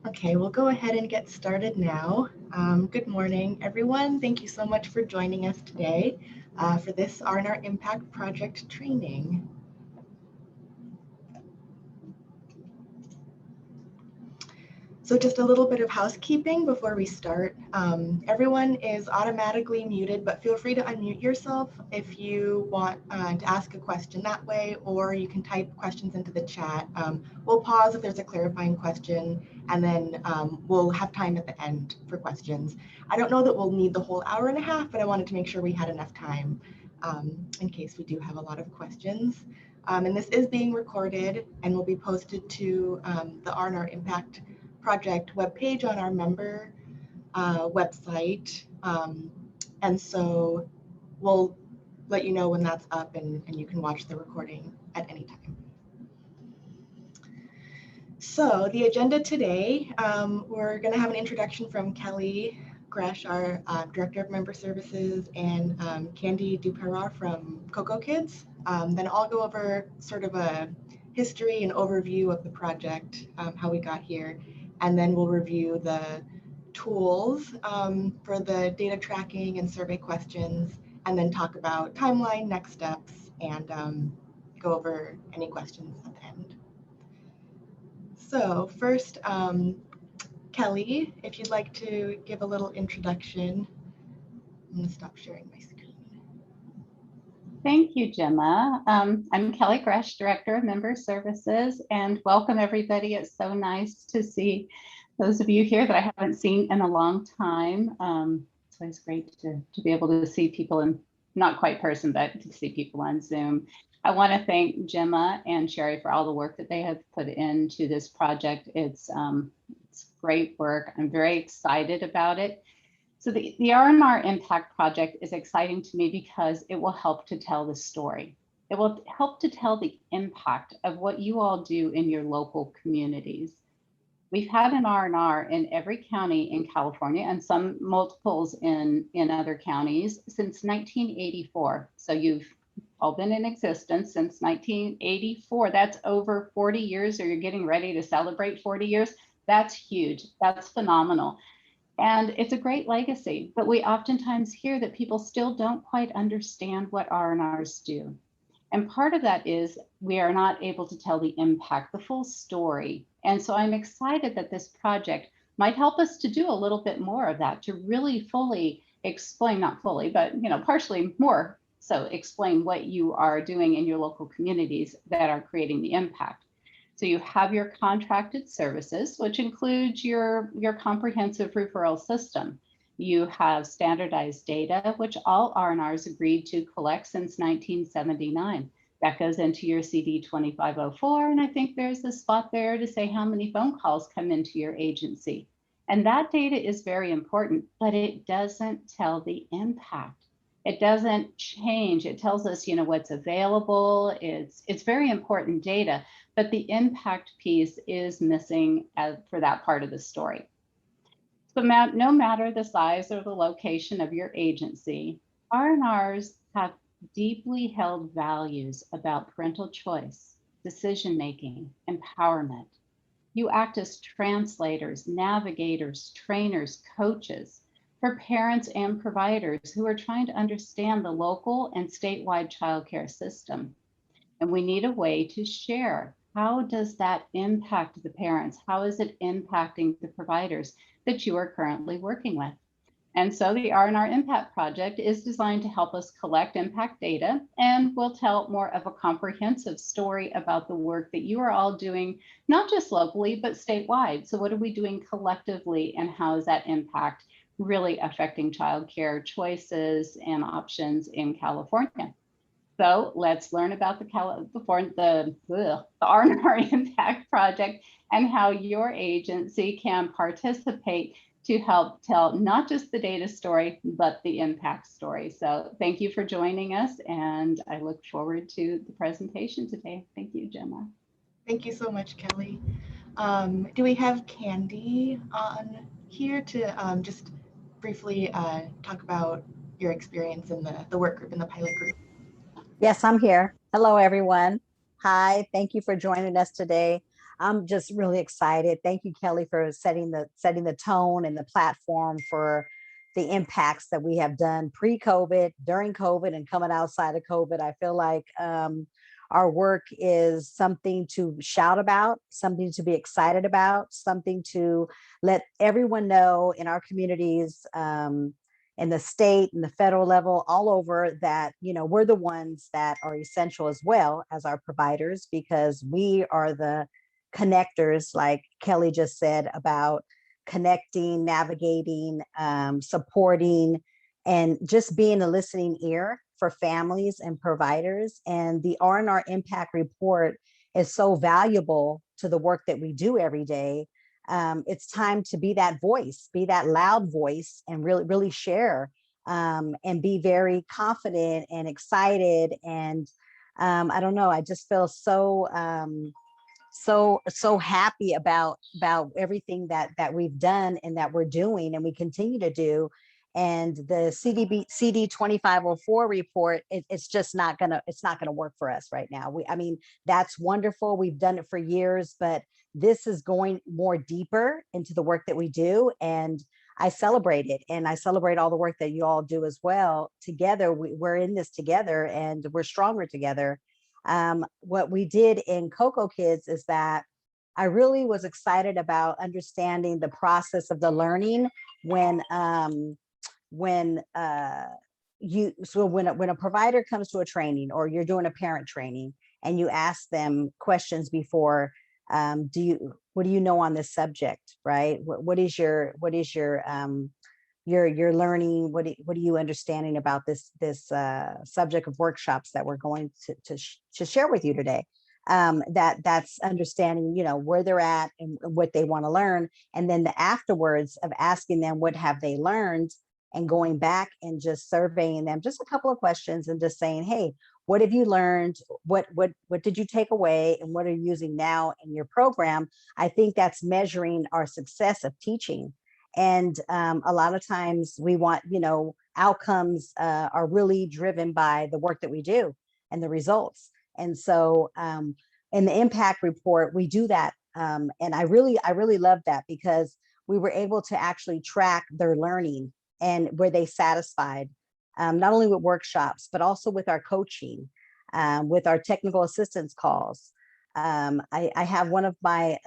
Okay, we'll go ahead and get started now. Good morning, everyone. Thank you so much for joining us today for this R&R Impact Project training. So just a little bit of housekeeping before we start. Everyone is automatically muted, but feel free to unmute yourself if you want to ask a question that way, or you can type questions into the chat. We'll pause if there's a clarifying question, and then we'll have time at the end for questions. I don't know that we'll need the whole hour and a half, but I wanted to make sure we had enough time in case we do have a lot of questions. And this is being recorded and will be posted to the R&R Impact Project webpage on our member website. And so we'll let you know when that's up and you can watch the recording at any time. So the agenda today, we're going to have an introduction from Kelly Gresh, our Director of Member Services, and Candy Duperra from Cocoa Kids. Then I'll go over sort of a history and overview of the project, how we got here. And then we'll review the tools for the data tracking and survey questions, and then talk about timeline, next steps, and go over any questions at the end. So first, Kelly, if you'd like to give a little introduction. I'm going to stop sharing my screen. Thank you, Gemma. I'm Kelly Gresh, Director of Member Services, and welcome everybody. It's so nice to see those of you here that I haven't seen in a long time. It's always great to be able to see people in, not quite person, but to see people on Zoom. I want to thank Gemma and Sherry for all the work that they have put into this project. It's great work. I'm very excited about it. So the R&R Impact Project is exciting to me because it will help to tell the story. It will help to tell the impact of what you all do in your local communities. We've had an R&R in every county in California and some multiples in other counties since 1984. So you've all been in existence since 1984. That's over 40 years, or you're getting ready to celebrate 40 years. That's huge. That's phenomenal. And it's a great legacy, but we oftentimes hear that people still don't quite understand what R&Rs do. And part of that is we are not able to tell the impact, the full story. And so I'm excited that this project might help us to do a little bit more of that, to really fully explain, not fully, but partially more so explain what you are doing in your local communities that are creating the impact. So you have your contracted services, which includes your comprehensive referral system. You have standardized data, which all R&Rs agreed to collect since 1979. That goes into your CD 2504, and I think there's a spot there to say how many phone calls come into your agency. And that data is very important, but it doesn't tell the impact. It doesn't change. It tells us, what's available. It's very important data, but the impact piece is missing for that part of the story. So no matter the size or the location of your agency, R&Rs have deeply held values about parental choice, decision-making, empowerment. You act as translators, navigators, trainers, coaches for parents and providers who are trying to understand the local and statewide childcare system. And we need a way to share. How does that impact the parents? How is it impacting the providers that you are currently working with? And so the R&R Impact Project is designed to help us collect impact data, and we'll tell more of a comprehensive story about the work that you are all doing, not just locally, but statewide. So what are we doing collectively, and how is that impact really affecting childcare choices and options in California? So let's learn about the R&R Impact Project and how your agency can participate to help tell not just the data story, but the impact story. So thank you for joining us, and I look forward to the presentation today. Thank you, Gemma. Thank you so much, Kelly. Do we have Candy on here to just briefly talk about your experience in the work group, in the pilot group? Yes, I'm here. Hello, everyone. Hi, thank you for joining us today. I'm just really excited. Thank you, Kelly, for setting the tone and the platform for the impacts that we have done pre-COVID, during COVID, and coming outside of COVID. I feel like our work is something to shout about, something to be excited about, something to let everyone know in our communities, in the state and the federal level, all over, that, you know, we're the ones that are essential as well as our providers, because we are the connectors, like Kelly just said, about connecting, navigating, supporting, and just being a listening ear for families and providers. And the R&R Impact Report is so valuable to the work that we do every day. It's time to be that voice, be that loud voice, and really share, and be very confident and excited. And I don't know, I just feel so happy about everything that we've done and that we're doing and we continue to do. And the CD 2504 report, it's just not gonna work for us right now. I mean, that's wonderful. We've done it for years, but this is going more deeper into the work that we do. And I celebrate it, and I celebrate all the work that you all do as well. Together, we're in this together, and we're stronger together. What we did in Cocoa Kids is that I really was excited about understanding the process of the learning when a provider comes to a training, or you're doing a parent training, and you ask them questions before, what do you know on this subject, right? What is your learning? What are you understanding about this subject of workshops that we're going to share with you today? That's understanding, you know, where they're at and what they want to learn, and then the afterwards of asking them what have they learned, and going back and just surveying them, just a couple of questions, and just saying, hey, what have you learned? What did you take away, and what are you using now in your program? I think that's measuring our success of teaching. And a lot of times we want, you know, outcomes are really driven by the work that we do and the results. And so in the impact report, we do that. And I really love that, because we were able to actually track their learning and were they satisfied, not only with workshops, but also with our coaching, with our technical assistance calls. I have one of my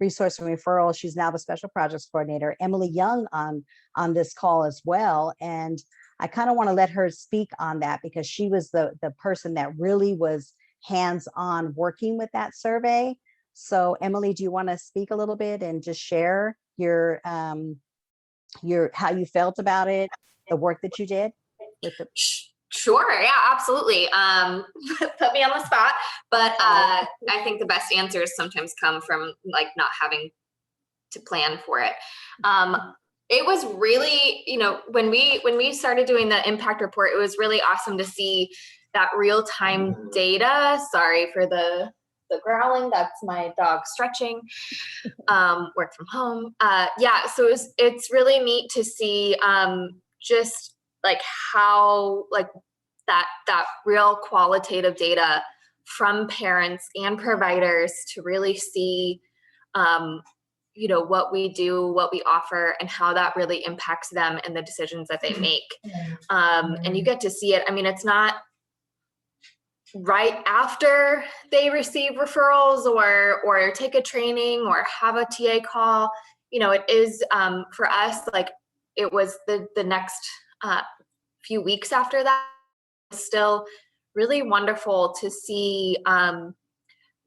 resource and referrals. She's now the special projects coordinator, Emily Young, on this call as well. And I kind of want to let her speak on that, because she was the person that really was hands-on working with that survey. So Emily, do you want to speak a little bit and just share your how you felt about it, the work that you did with the... Sure. Yeah, absolutely. Put me on the spot, but I think the best answers sometimes come from like not having to plan for it. It was really, you know, when we started doing the impact report, it was really awesome to see that real-time data. Sorry for the growling. That's my dog stretching. Work from home. Yeah, so it's really neat to see just like how like that real qualitative data from parents and providers to really see you know, what we do, what we offer, and how that really impacts them and the decisions that they make. And you get to see it. I mean, it's not right after they receive referrals or take a training or have a TA call. You know, it is for us, like it was the next few weeks after that. It's still really wonderful to see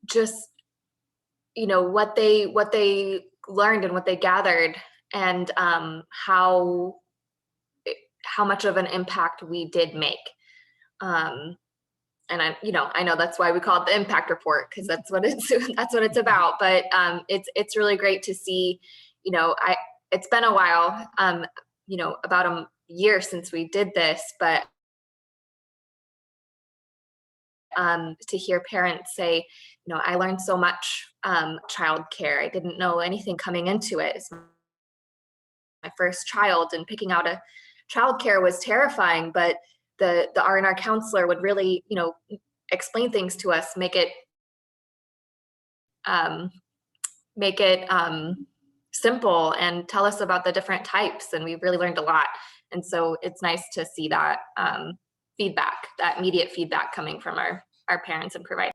just, you know, what they learned and what they gathered, and how much of an impact we did make. And I know that's why we call it the impact report, because that's what it's about. But it's really great to see, you know, it's been a while, you know, about a year since we did this, but to hear parents say, you know, I learned so much childcare. I didn't know anything coming into it. It's my first child, and picking out a childcare was terrifying, but the R&R counselor would really, you know, explain things to us, make it make it simple and tell us about the different types. And we really learned a lot. And so it's nice to see that feedback, that immediate feedback coming from our parents and providers.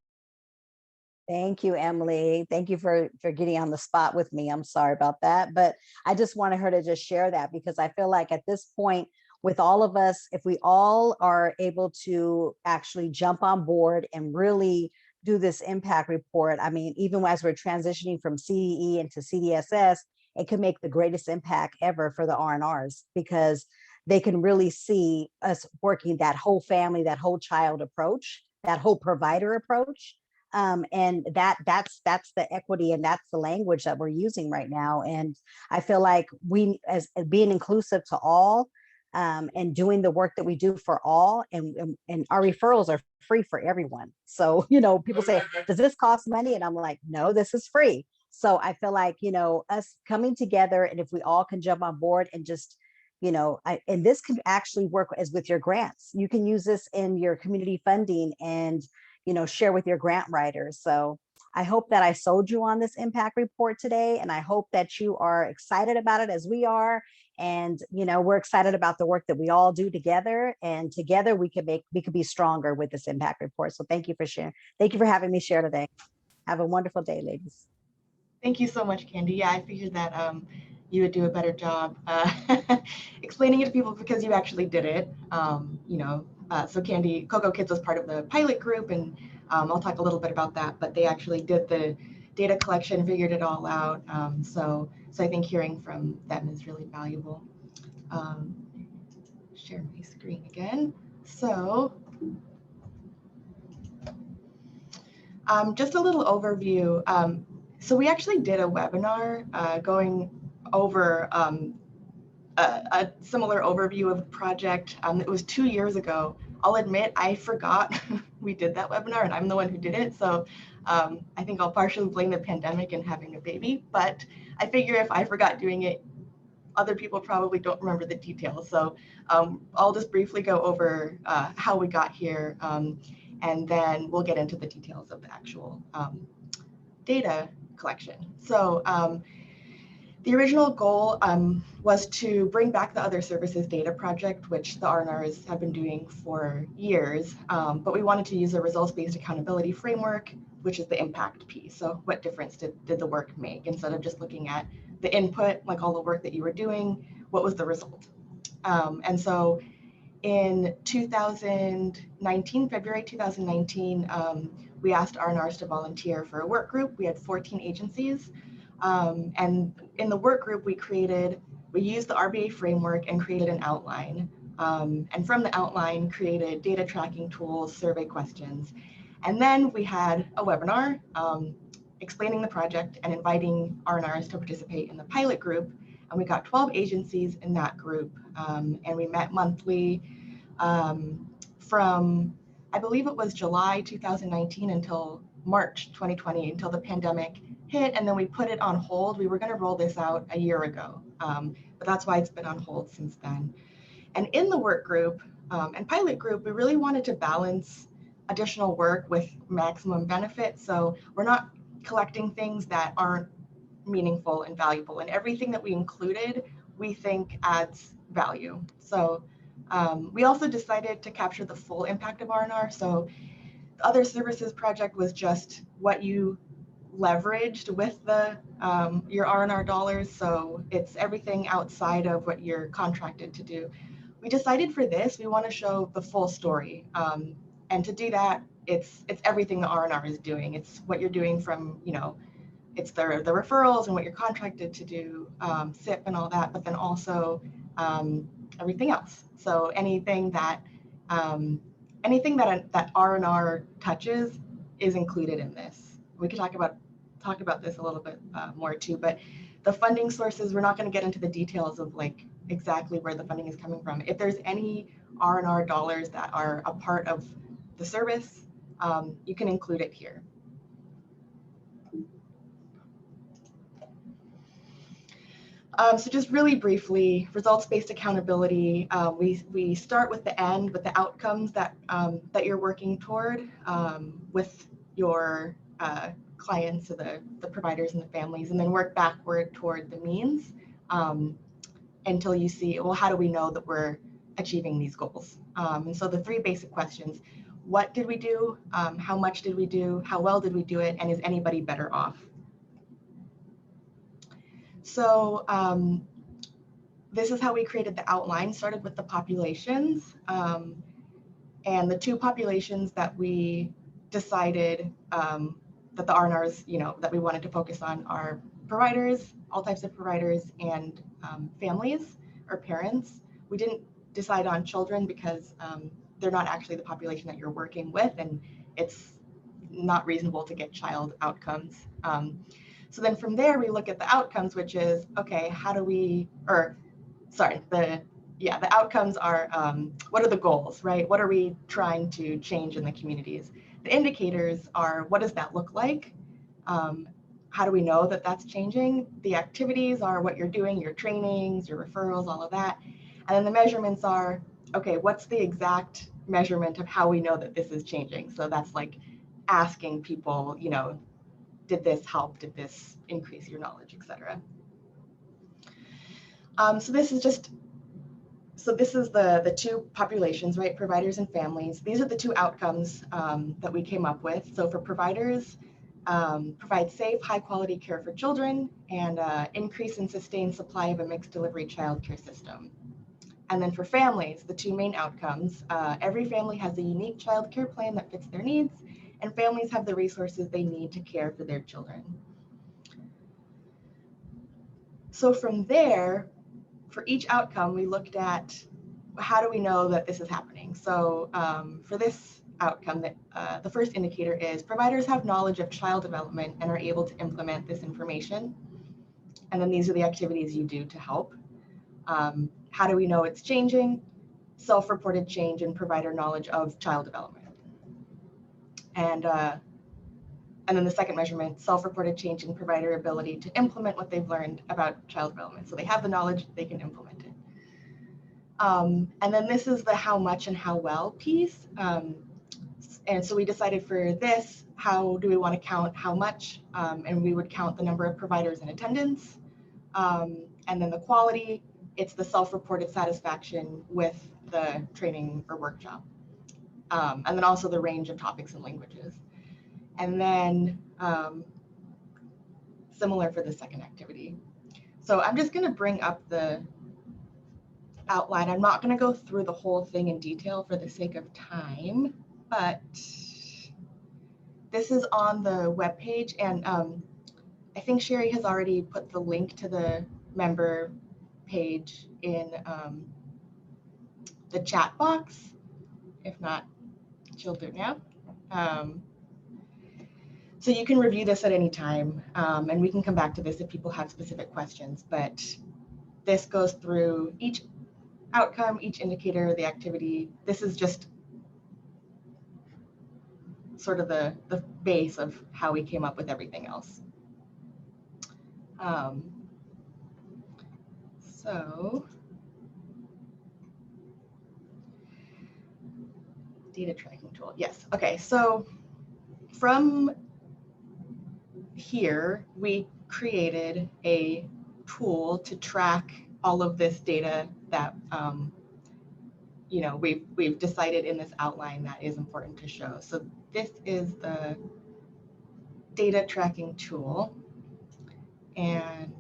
Thank you, Emily. Thank you for getting on the spot with me. I'm sorry about that, but I just wanted her to just share that, because I feel like at this point, with all of us, if we all are able to actually jump on board and really do this impact report, I mean, even as we're transitioning from CDE into CDSS, it could make the greatest impact ever for the R&Rs, because they can really see us working that whole family, that whole child approach, that whole provider approach. And that's the equity, and that's the language that we're using right now. And I feel like we, as being inclusive to all, and doing the work that we do for all, and our referrals are free for everyone. So, people say, does this cost money? And I'm like, no, this is free. So I feel like, us coming together, and if we all can jump on board and just, and this can actually work as with your grants. You can use this in your community funding and, share with your grant writers. So I hope that I sold you on this impact report today. And I hope that you are excited about it as we are. And, we're excited about the work that we all do together, and together we could be stronger with this impact report. So thank you for sharing. Thank you for having me share today. Have a wonderful day, ladies. Thank you so much, Candy. Yeah, I figured that you would do a better job explaining it to people, because you actually did it. So Candy, Cocoa Kids was part of the pilot group, and I'll talk a little bit about that, but they actually did the data collection, figured it all out. So I think hearing from them is really valuable. Share my screen again. So just a little overview. So we actually did a webinar going over a similar overview of the project. It was 2 years ago. I'll admit I forgot we did that webinar, and I'm the one who did it. So I think I'll partially blame the pandemic and having a baby, but I figure if I forgot doing it, other people probably don't remember the details. So I'll just briefly go over how we got here, and then we'll get into the details of the actual data collection. So the original goal was to bring back the Other Services Data Project, which the R&Rs have been doing for years, but we wanted to use a results-based accountability framework, which is the impact piece. So what difference did the work make? Instead of just looking at the input, like all the work that you were doing, what was the result? And so in 2019, February 2019, we asked R&Rs to volunteer for a work group. We had 14 agencies. And in the work group, we used the RBA framework and created an outline. And from the outline, created data tracking tools, survey questions. And then we had a webinar explaining the project and inviting R&Rs to participate in the pilot group. And we got 12 agencies in that group. And we met monthly from, I believe it was July 2019 until March 2020, until the pandemic hit, and then we put it on hold. We were going to roll this out a year ago, but that's why it's been on hold since then. And in the work group and pilot group, we really wanted to balance additional work with maximum benefit. So we're not collecting things that aren't meaningful and valuable, and everything that we included, we think adds value. So we also decided to capture the full impact of R&R. So the Other Services Project was just what you leveraged with the your R&R dollars. So it's everything outside of what you're contracted to do. We decided for this, we want to show the full story. And to do that, it's everything the R&R is doing. It's what you're doing from, it's the referrals and what you're contracted to do, SIP and all that, but then also everything else. So anything that that R&R touches is included in this. We could talk about this a little bit more too, but the funding sources, we're not going to get into the details of like exactly where the funding is coming from. If there's any R&R dollars that are a part of the service, you can include it here. So just really briefly, results-based accountability. We start with the end, with the outcomes that that you're working toward with your clients, so the providers and the families, and then work backward toward the means until you see, well, how do we know that we're achieving these goals? And so the three basic questions: what did we do? How much did we do? How well did we do it? And is anybody better off? So this is how we created the outline. Started with the populations, and the two populations that we decided that the R&Rs, that we wanted to focus on are providers, all types of providers, and families or parents. We didn't decide on children because they're not actually the population that you're working with, and it's not reasonable to get child outcomes. So then from there, we look at the outcomes, which is, okay, how do we, the outcomes are, what are the goals, right? What are we trying to change in the communities? The indicators are, what does that look like? How do we know that that's changing? The activities are what you're doing, your trainings, your referrals, all of that. And then the measurements are, okay, what's the exact measurement of how we know that this is changing? So that's like asking people, did this help? Did this increase your knowledge, et cetera? So this is the two populations, right? Providers and families. These are the two outcomes that we came up with. So for providers, provide safe, high quality care for children, and increase and sustain supply of a mixed delivery childcare system. And then for families, the two main outcomes, every family has a unique childcare plan that fits their needs, and families have the resources they need to care for their children. So from there, for each outcome, we looked at how do we know that this is happening? So for this outcome, the first indicator is providers have knowledge of child development and are able to implement this information. And then these are the activities you do to help. How do we know it's changing? Self-reported change in provider knowledge of child development. And then the second measurement, self-reported change in provider ability to implement what they've learned about child development. So they have the knowledge, they can implement it. And then this is the how much and how well piece. And so we decided for this, how do we want to count how much? And we would count the number of providers in attendance. And then the quality, it's the self-reported satisfaction with the training or workshop. And then also the range of topics and languages. And then similar for the second activity. So I'm just going to bring up the outline. I'm not going to go through the whole thing in detail for the sake of time, but this is on the webpage, and I think Sherry has already put the link to the member page in the chat box. If not, she'll do it now. So you can review this at any time, and we can come back to this if people have specific questions, but this goes through each outcome, each indicator, the activity. This is just sort of the base of how we came up with everything else. So data tracking tool, yes. Okay, so from here, we created a tool to track all of this data that we've decided in this outline that is important to show. So this is the data tracking tool, and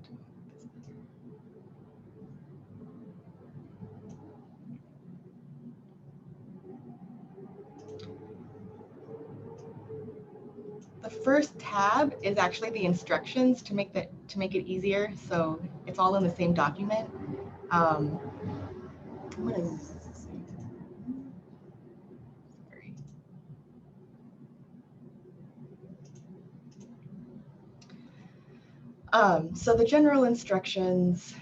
the first tab is actually the instructions to make it easier. So it's all in the same document. I'm gonna, sorry. So the general instructions.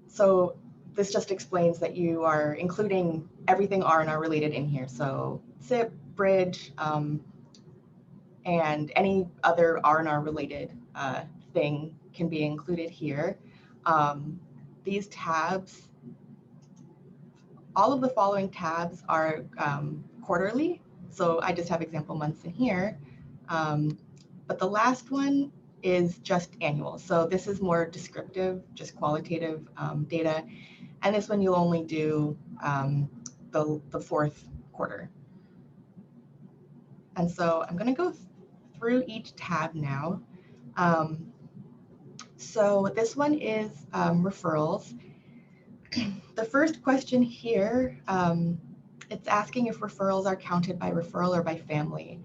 So this just explains that you are including everything R&R related in here. So SIP, bridge, and any other R&R related thing can be included here. These tabs, all of the following tabs are quarterly. So I just have example months in here. But But the last one is just annual. So this is more descriptive, just qualitative data. And this one you'll only do the fourth quarter. And so I'm going to go through each tab now. So this one is referrals. The first question here, it's asking if referrals are counted by referral or by family.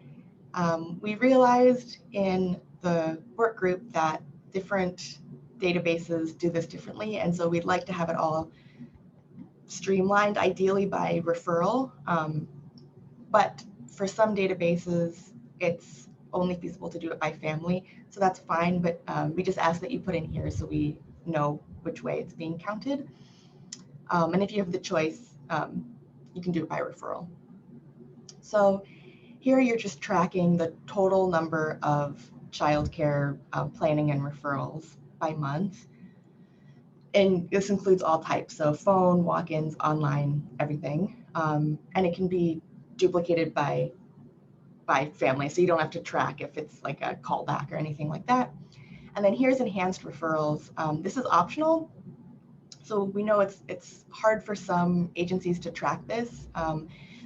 We realized in the work group that different databases do this differently, and so we'd like to have it all streamlined, ideally by referral. But for some databases, it's only feasible to do it by family, so that's fine, but we just ask that you put in here so we know which way it's being counted. And if you have the choice, you can do it by referral. So here you're just tracking the total number of childcare planning and referrals by month. And this includes all types, so phone, walk-ins, online, everything. And it can be duplicated by family, so you don't have to track if it's like a callback or anything like that. And then here's enhanced referrals. This is optional. So we know it's hard for some agencies to track this.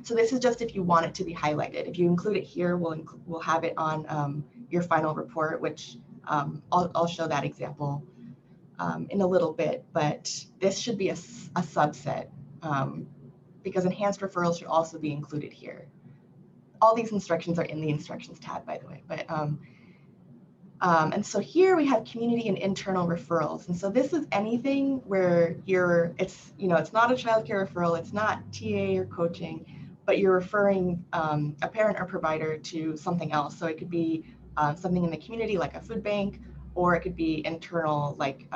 So this is just if you want it to be highlighted. If you include it here, we'll have it on your final report, which I'll show that example in a little bit. But this should be a subset because enhanced referrals should also be included here. All these instructions are in the instructions tab, by the way. But and so here we have community and internal referrals. And so this is anything where it's not a childcare referral, it's not TA or coaching, but you're referring a parent or provider to something else. So it could be something in the community like a food bank, or it could be internal like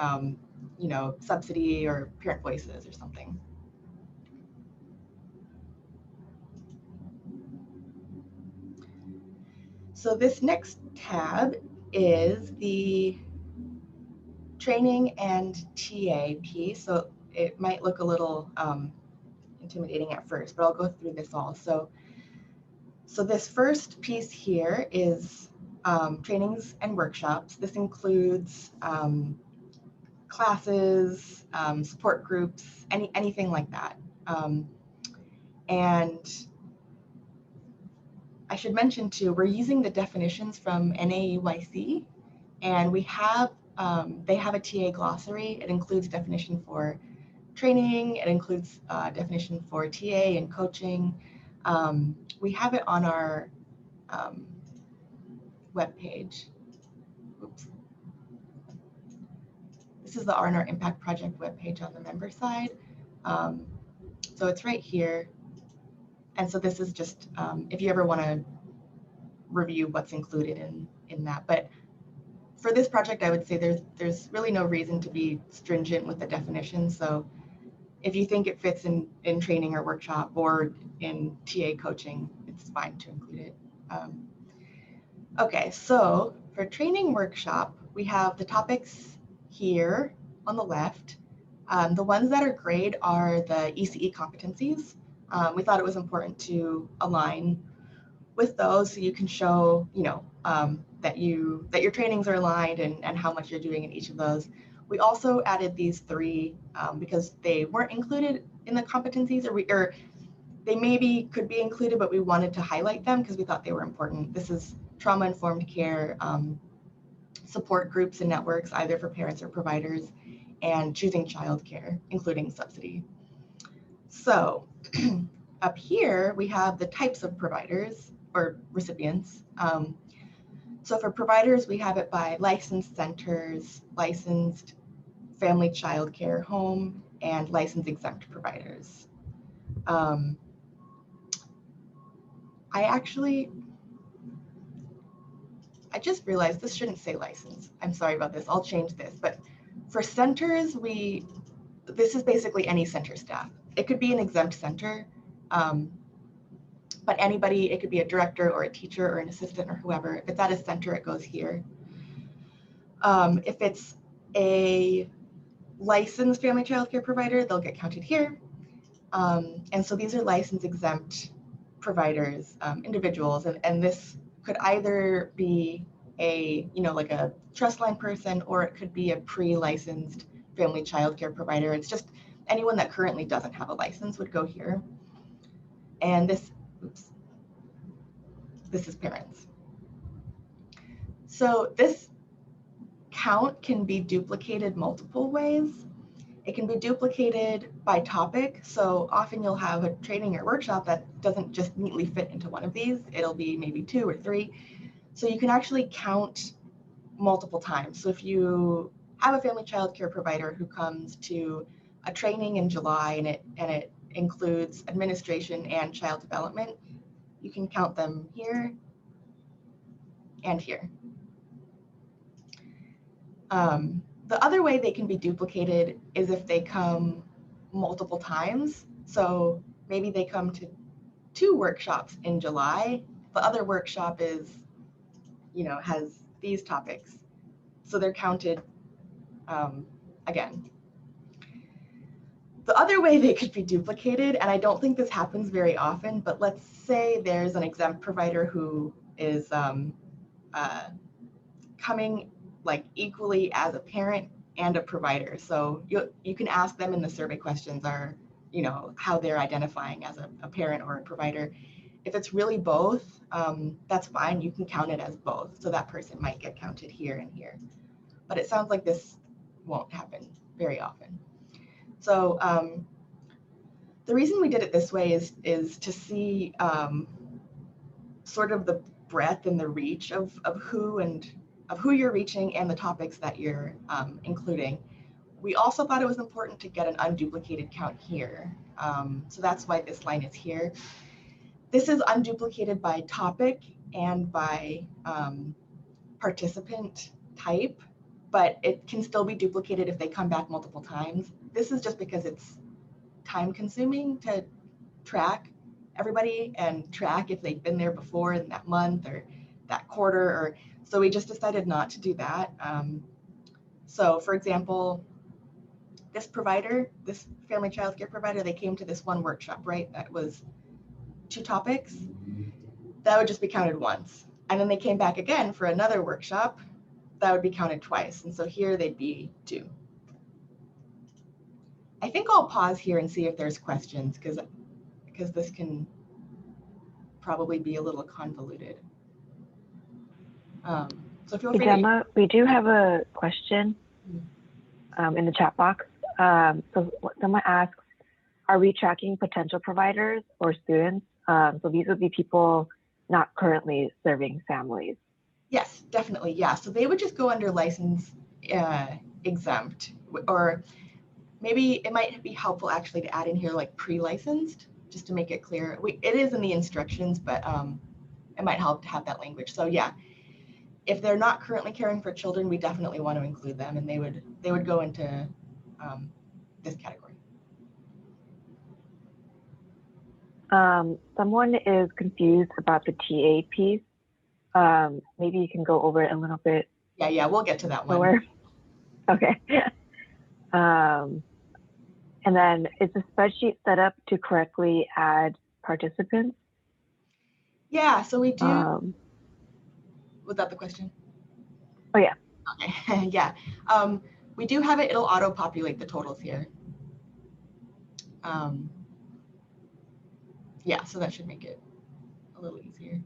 subsidy or parent voices or something. So this next tab is the training and TA piece. So it might look a little intimidating at first, but I'll go through this all. So this first piece here is trainings and workshops. This includes classes, support groups, anything like that. And I should mention too, we're using the definitions from NAEYC, and we have they have a TA glossary. It includes definition for training. It includes definition for TA and coaching. We have it on our webpage. Oops. This is the R&R Impact Project webpage on the member side. So it's right here. And so this is just if you ever want to review what's included in that. But for this project, I would say there's really no reason to be stringent with the definition. So if you think it fits in training or workshop or in TA coaching, it's fine to include it. Okay, so for training workshop, we have the topics here on the left. The ones that are grayed are the ECE competencies. We thought it was important to align with those so you can show, that your trainings are aligned and how much you're doing in each of those. We also added these three because they weren't included in the competencies, or they maybe could be included, but we wanted to highlight them because we thought they were important. This is trauma-informed care, support groups and networks, either for parents or providers, and choosing childcare, including subsidy. So up here, we have the types of providers or recipients. So for providers, we have it by licensed centers, licensed family child care home, and licensed exempt providers. I just realized this shouldn't say license. I'm sorry about this. I'll change this. But for centers, this is basically any center staff. It could be an exempt center, but anybody, it could be a director or a teacher or an assistant or whoever. If it's at a center, it goes here. If it's a licensed family child care provider, they'll get counted here. And so these are licensed exempt providers, individuals, and this could either be a, like a trust line person, or it could be a pre-licensed family child care provider. It's just anyone that currently doesn't have a license would go here. And this is parents. So this count can be duplicated multiple ways. It can be duplicated by topic. So often you'll have a training or workshop that doesn't just neatly fit into one of these. It'll be maybe 2 or 3. So you can actually count multiple times. So if you have a family child care provider who comes to a training in July and it includes administration and child development, you can count them here and here. The other way they can be duplicated is if they come multiple times. So maybe they come to 2 workshops in July. The other workshop is, has these topics. So they're counted again. The other way they could be duplicated, and I don't think this happens very often, but let's say there's an exempt provider who is coming like equally as a parent and a provider. So you can ask them in the survey questions are, how they're identifying as a parent or a provider. If it's really both, that's fine. You can count it as both. So that person might get counted here and here. But it sounds like this won't happen very often. So the reason we did it this way is to see sort of the breadth and the reach of who you're reaching and the topics that you're including. We also thought it was important to get an unduplicated count here. So that's why this line is here. This is unduplicated by topic and by participant type, but it can still be duplicated if they come back multiple times. This is just because it's time consuming to track everybody and track if they've been there before in that month or that quarter, or so we just decided not to do that. So for example, this provider, this family child care provider, they came to this one workshop, right? That was 2 topics. That would just be counted once. And then they came back again for another workshop. That would be counted twice. And so here they'd be 2. I think I'll pause here and see if there's questions because this can probably be a little convoluted. So feel free. Hey, Gemma, we do have a question in the chat box. So someone asks, are we tracking potential providers or students? So these would be people not currently serving families. Yes, definitely. Yeah. So they would just go under license exempt, or maybe it might be helpful actually to add in here like pre-licensed, just to make it clear. It is in the instructions, but it might help to have that language. So yeah, if they're not currently caring for children, we definitely want to include them, and they would go into this category. Someone is confused about the TA piece. Maybe you can go over it a little bit. Yeah, we'll get to that one. Lower. Okay. And then is the spreadsheet set up to correctly add participants? Yeah, so we do. Was that the question? Oh yeah. Okay, yeah. We do have it, it'll auto-populate the totals here. Yeah, so that should make it a little easier.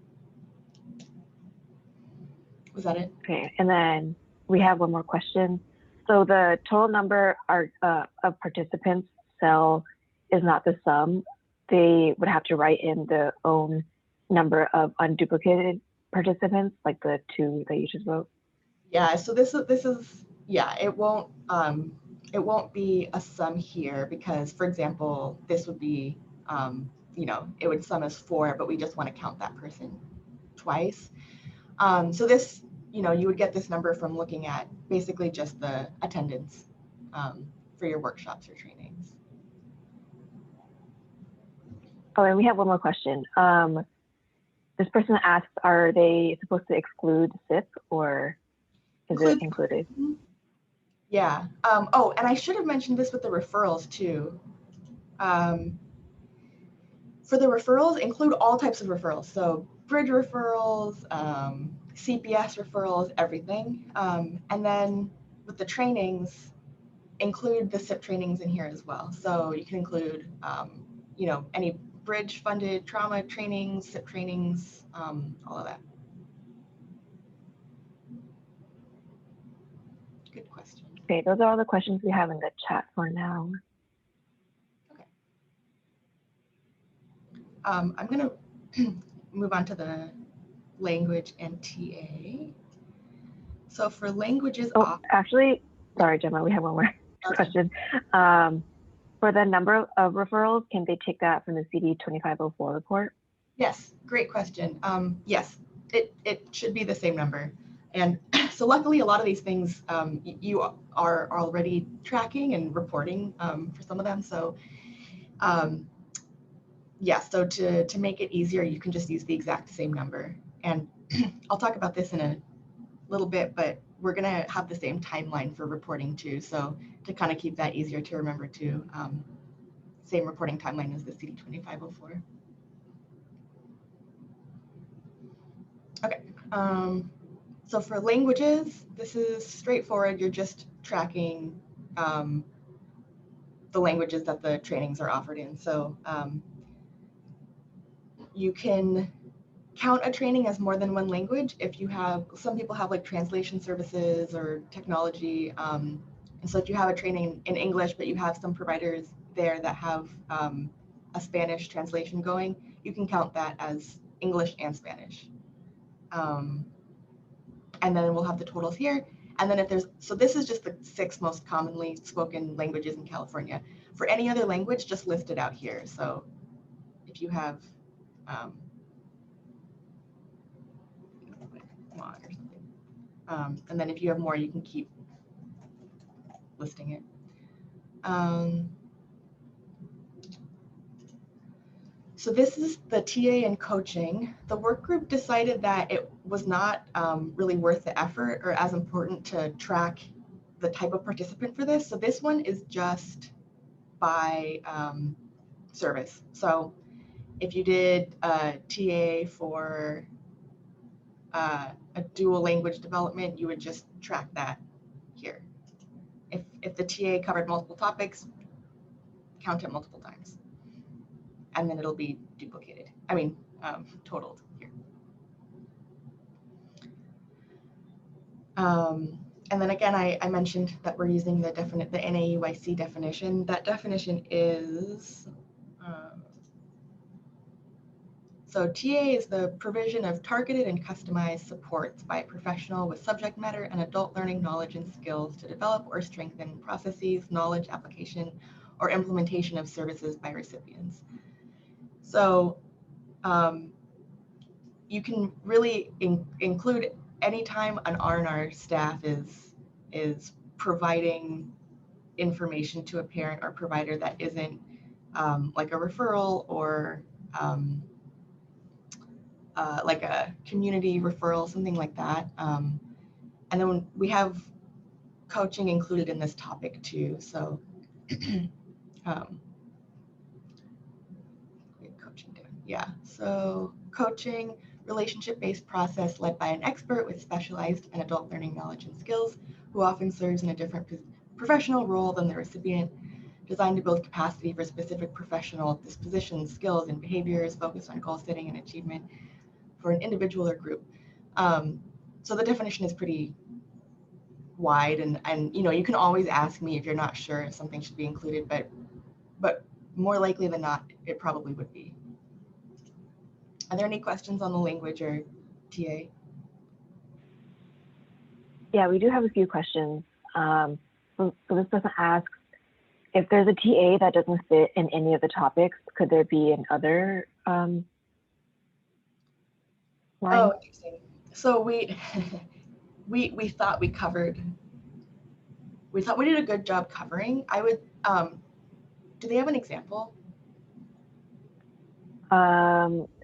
Was that it? Okay, and then we have one more question. So the total number of participants cell is not the sum. They would have to write in the own number of unduplicated participants, like the 2 that you just wrote. Yeah, so this is yeah, it won't be a sum here because, for example, this would be it would sum as 4, but we just want to count that person twice. So this, you would get this number from looking at basically just the attendance for your workshops or trainings. Oh, and we have one more question. This person asks, are they supposed to exclude SIP or is it included? Yeah. Oh, and I should have mentioned this with the referrals too. For the referrals, include all types of referrals. So bridge referrals, CPS referrals, everything. And then with the trainings, include the SIP trainings in here as well. So you can include, you know, any bridge funded trauma trainings, SIP trainings, all of that. Good question. Okay, those are all the questions we have in the chat for now. I'm going to move on to the language and TA. So for languages, Oh, actually, sorry, Gemma, we have one more question. For the number of referrals, can they take that from the CD 2504 report? Yes, great question. Yes, it should be the same number. And so luckily, a lot of these things you are already tracking and reporting for some of them. So yeah, so to make it easier, you can just use the exact same number. And I'll talk about this in a little bit, but we're going to have the same timeline for reporting too. So to kind of keep that easier to remember too, same reporting timeline as the CD 2504. Okay. So for languages, this is straightforward. You're just tracking the languages that the trainings are offered in. So you can count a training as more than one language if you have, some people have like translation services or technology. And so if you have a training in English, but you have some providers there that have a Spanish translation going, you can count that as English and Spanish. And then we'll have the totals here. And then if there's, so this is just the 6 most commonly spoken languages in California. For any other language, just list it out here. So if you have, or something. And then if you have more, you can keep listing it. So this is the TA and coaching. The work group decided that it was not really worth the effort or as important to track the type of participant for this. So this one is just by service. So if you did a TA for a dual language development, you would just track that here. If the TA covered multiple topics, count it multiple times. And then it'll be duplicated. I mean, totaled here. And then again, I mentioned that we're using the NAUIC definition. That definition is, so TA is the provision of targeted and customized supports by a professional with subject matter and adult learning knowledge and skills to develop or strengthen processes, knowledge, application, or implementation of services by recipients. So you can really include anytime an R&R staff is providing information to a parent or provider that isn't like a referral or like a community referral, something like that. And then we have coaching included in this topic too. So yeah, so coaching, relationship-based process led by an expert with specialized and adult learning knowledge and skills who often serves in a different professional role than the recipient, designed to build capacity for specific professional dispositions, skills, and behaviors focused on goal setting and achievement for an individual or group. So the definition is pretty wide, and you know, you can always ask me if you're not sure if something should be included, but more likely than not, it probably would be. Are there any questions on the language or TA? Yeah, we do have a few questions. So this person asks, if there's a TA that doesn't fit in any of the topics, could there be another line? Oh, interesting. So we thought we covered, we thought we did a good job covering. I would, do they have an example?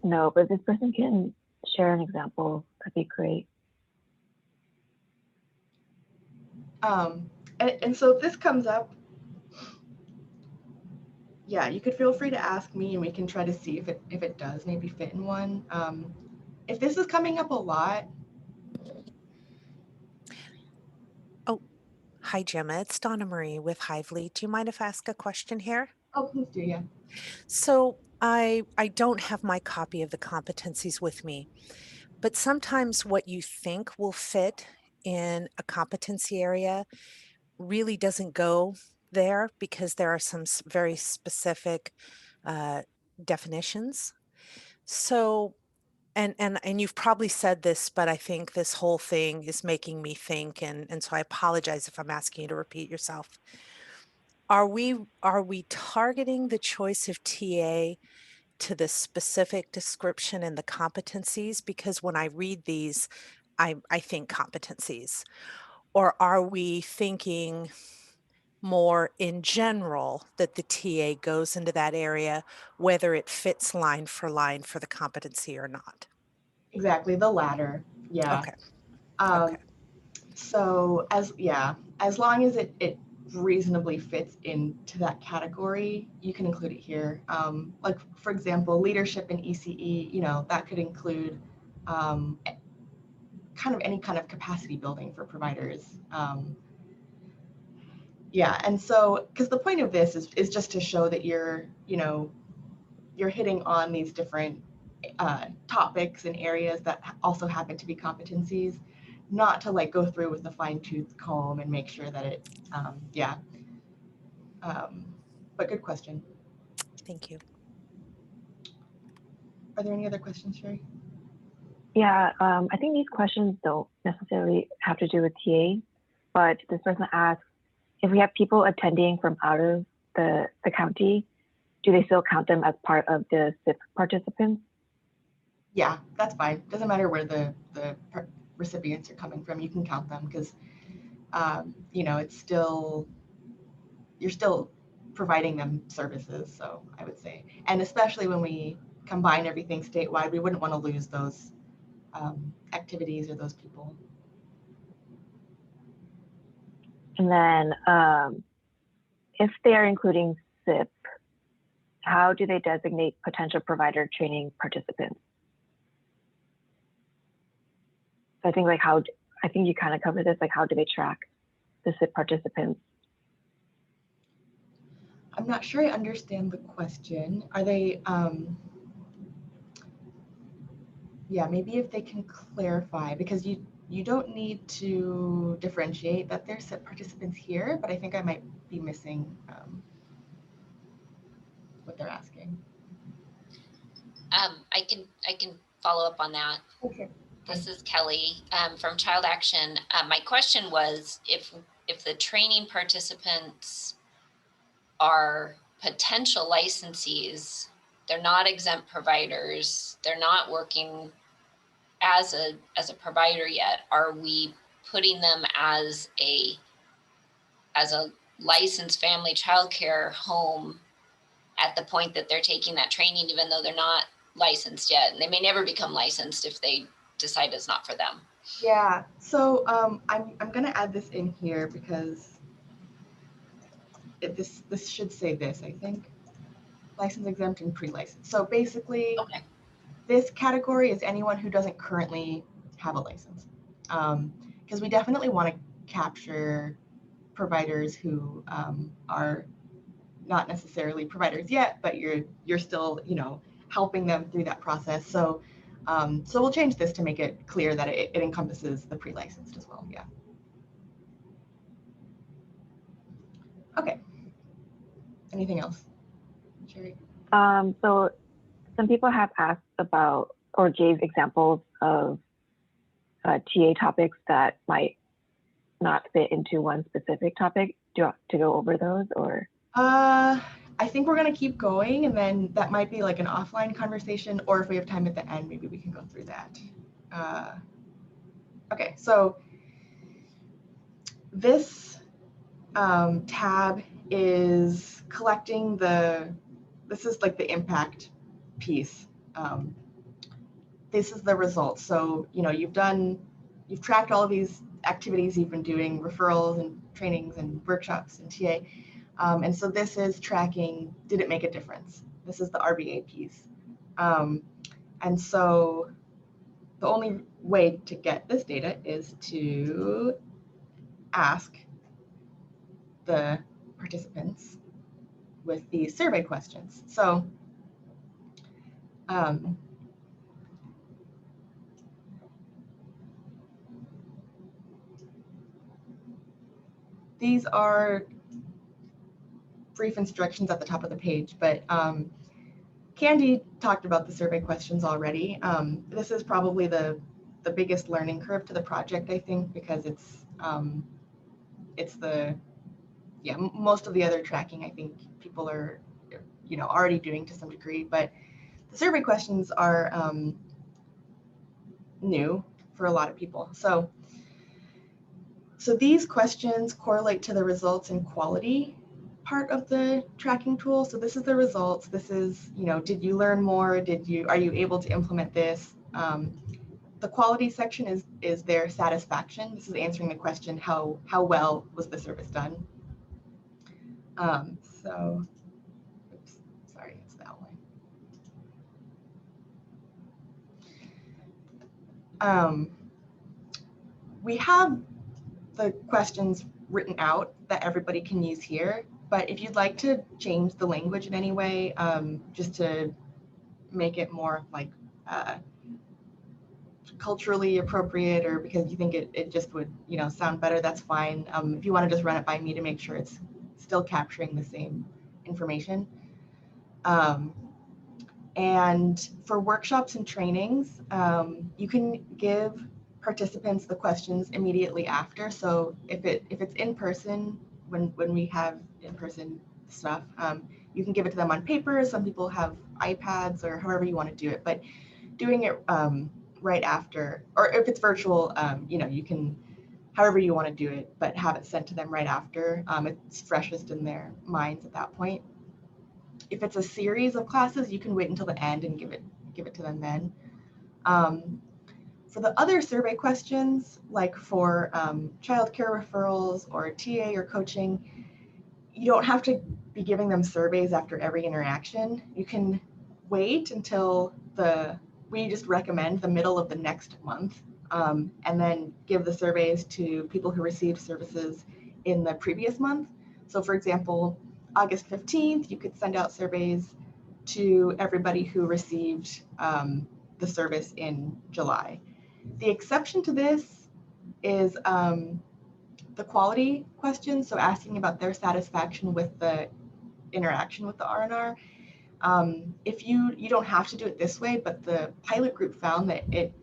No, but this person can share an example. That'd be great. And so if this comes up, yeah, you could feel free to ask me and we can try to see if it does maybe fit in one. If this is coming up a lot, Hi, Gemma. It's Donna Marie with Hively. Do you mind if I ask a question here? Oh, please do, yeah. So I don't have my copy of the competencies with me, but sometimes what you think will fit in a competency area really doesn't go there because there are some very specific uh, definitions. So, and you've probably said this, but I think this whole thing is making me think, and so I apologize if I'm asking you to repeat yourself. Are we targeting the choice of TA to the specific description and the competencies? Because when I read these, I think competencies. Or are we thinking more in general that the TA goes into that area, whether it fits line for the competency or not? Exactly, the latter. Yeah. Okay, okay, Um, so as long as it reasonably fits into that category, you can include it here. Like for example, leadership in ECE, that could include kind of any kind of capacity building for providers. Yeah, and so because the point of this is just to show that you're hitting on these different topics and areas that also happen to be competencies, not to like go through with a fine-tooth comb and make sure that it, yeah. But good question. thank you. Are there any other questions, Sherry? Yeah, I think these questions don't necessarily have to do with TA, but this person asks, if we have people attending from out of the county, do they still count them as part of the SIP participants? Yeah, that's fine. Doesn't matter where the recipients are coming from. You can count them because, it's still, you're still providing them services. So I would say, and especially when we combine everything statewide, we wouldn't want to lose those activities or those people. And then if they are including SIP, how do they designate potential provider training participants? So I think I think you kind of covered this, like how do they track the SIP participants? I'm not sure I understand the question. Are they, yeah, maybe if they can clarify, because you don't need to differentiate that there's SIP participants here, but I think I might be missing what they're asking. I can follow up on that. Okay. This is Kelly from Child Action. My question was if the training participants are potential licensees, they're not exempt providers, they're not working as a provider yet, are we putting them as a licensed family childcare home at the point that they're taking that training, even though they're not licensed yet? And they may never become licensed if they decide it's not for them. Yeah, so I'm gonna add this in here because this should say this, I think. License exempt and pre-licensed. So basically, Okay. this category is anyone who doesn't currently have a license. Because we definitely want to capture providers who are not necessarily providers yet, but you're still, helping them through that process. So so we'll change this to make it clear that it encompasses the pre-licensed as well. Yeah. Okay. Anything else, Sherry? So some people have asked about or gave examples of TA topics that might not fit into one specific topic. Do you want to go over those or? I think we're gonna keep going, and then that might be like an offline conversation, or if we have time at the end, maybe we can go through that. Okay, so this tab is collecting this is like the impact piece. This is the results. So, you've tracked all of these activities you've been doing, referrals and trainings and workshops and TA. And so this is tracking, did it make a difference? This is the RBA piece. And so the only way to get this data is to ask the participants with the survey questions. So these are brief instructions at the top of the page, but Candy talked about the survey questions already. This is probably the biggest learning curve to the project, I think, because it's most of the other tracking I think people are already doing to some degree, but the survey questions are new for a lot of people. So these questions correlate to the results and quality part of the tracking tool. So this is the results. This is, did you learn more? Are you able to implement this? The quality section is their satisfaction. This is answering the question, how well was the service done? So, oops, sorry, it's that one. We have the questions written out that everybody can use here, but if you'd like to change the language in any way, just to make it more like culturally appropriate, or because you think it just would sound better, that's fine. If you want to just run it by me to make sure it's still capturing the same information. And for workshops and trainings, you can give participants the questions immediately after. So if it's in person, when we have in-person stuff, you can give it to them on paper. Some people have iPads or however you want to do it, but doing it right after, or if it's virtual, you can, however you want to do it, but have it sent to them right after. It's freshest in their minds at that point. If it's a series of classes, you can wait until the end and give it to them then. For the other survey questions, like for childcare referrals or TA or coaching, you don't have to be giving them surveys after every interaction. You can wait until we just recommend the middle of the next month, and then give the surveys to people who received services in the previous month. So for example, August 15th, you could send out surveys to everybody who received the service in July. The exception to this is the quality questions, so asking about their satisfaction with the interaction with the R&R. If you don't have to do it this way, but the pilot group found that it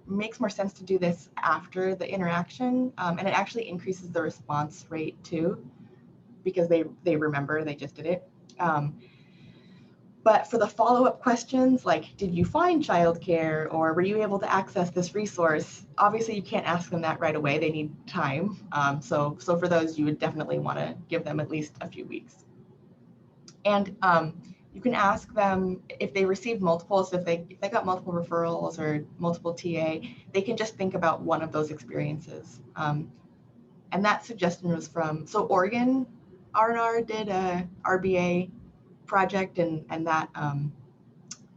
makes more sense to do this after the interaction, and it actually increases the response rate too, because they remember they just did it. But for the follow-up questions, like, did you find childcare, or were you able to access this resource? Obviously, you can't ask them that right away. They need time. So for those, you would definitely want to give them at least a few weeks. And you can ask them if they received multiple. So if they got multiple referrals or multiple TA, they can just think about one of those experiences. And that suggestion was from, so Oregon R&R did a RBA project, and that,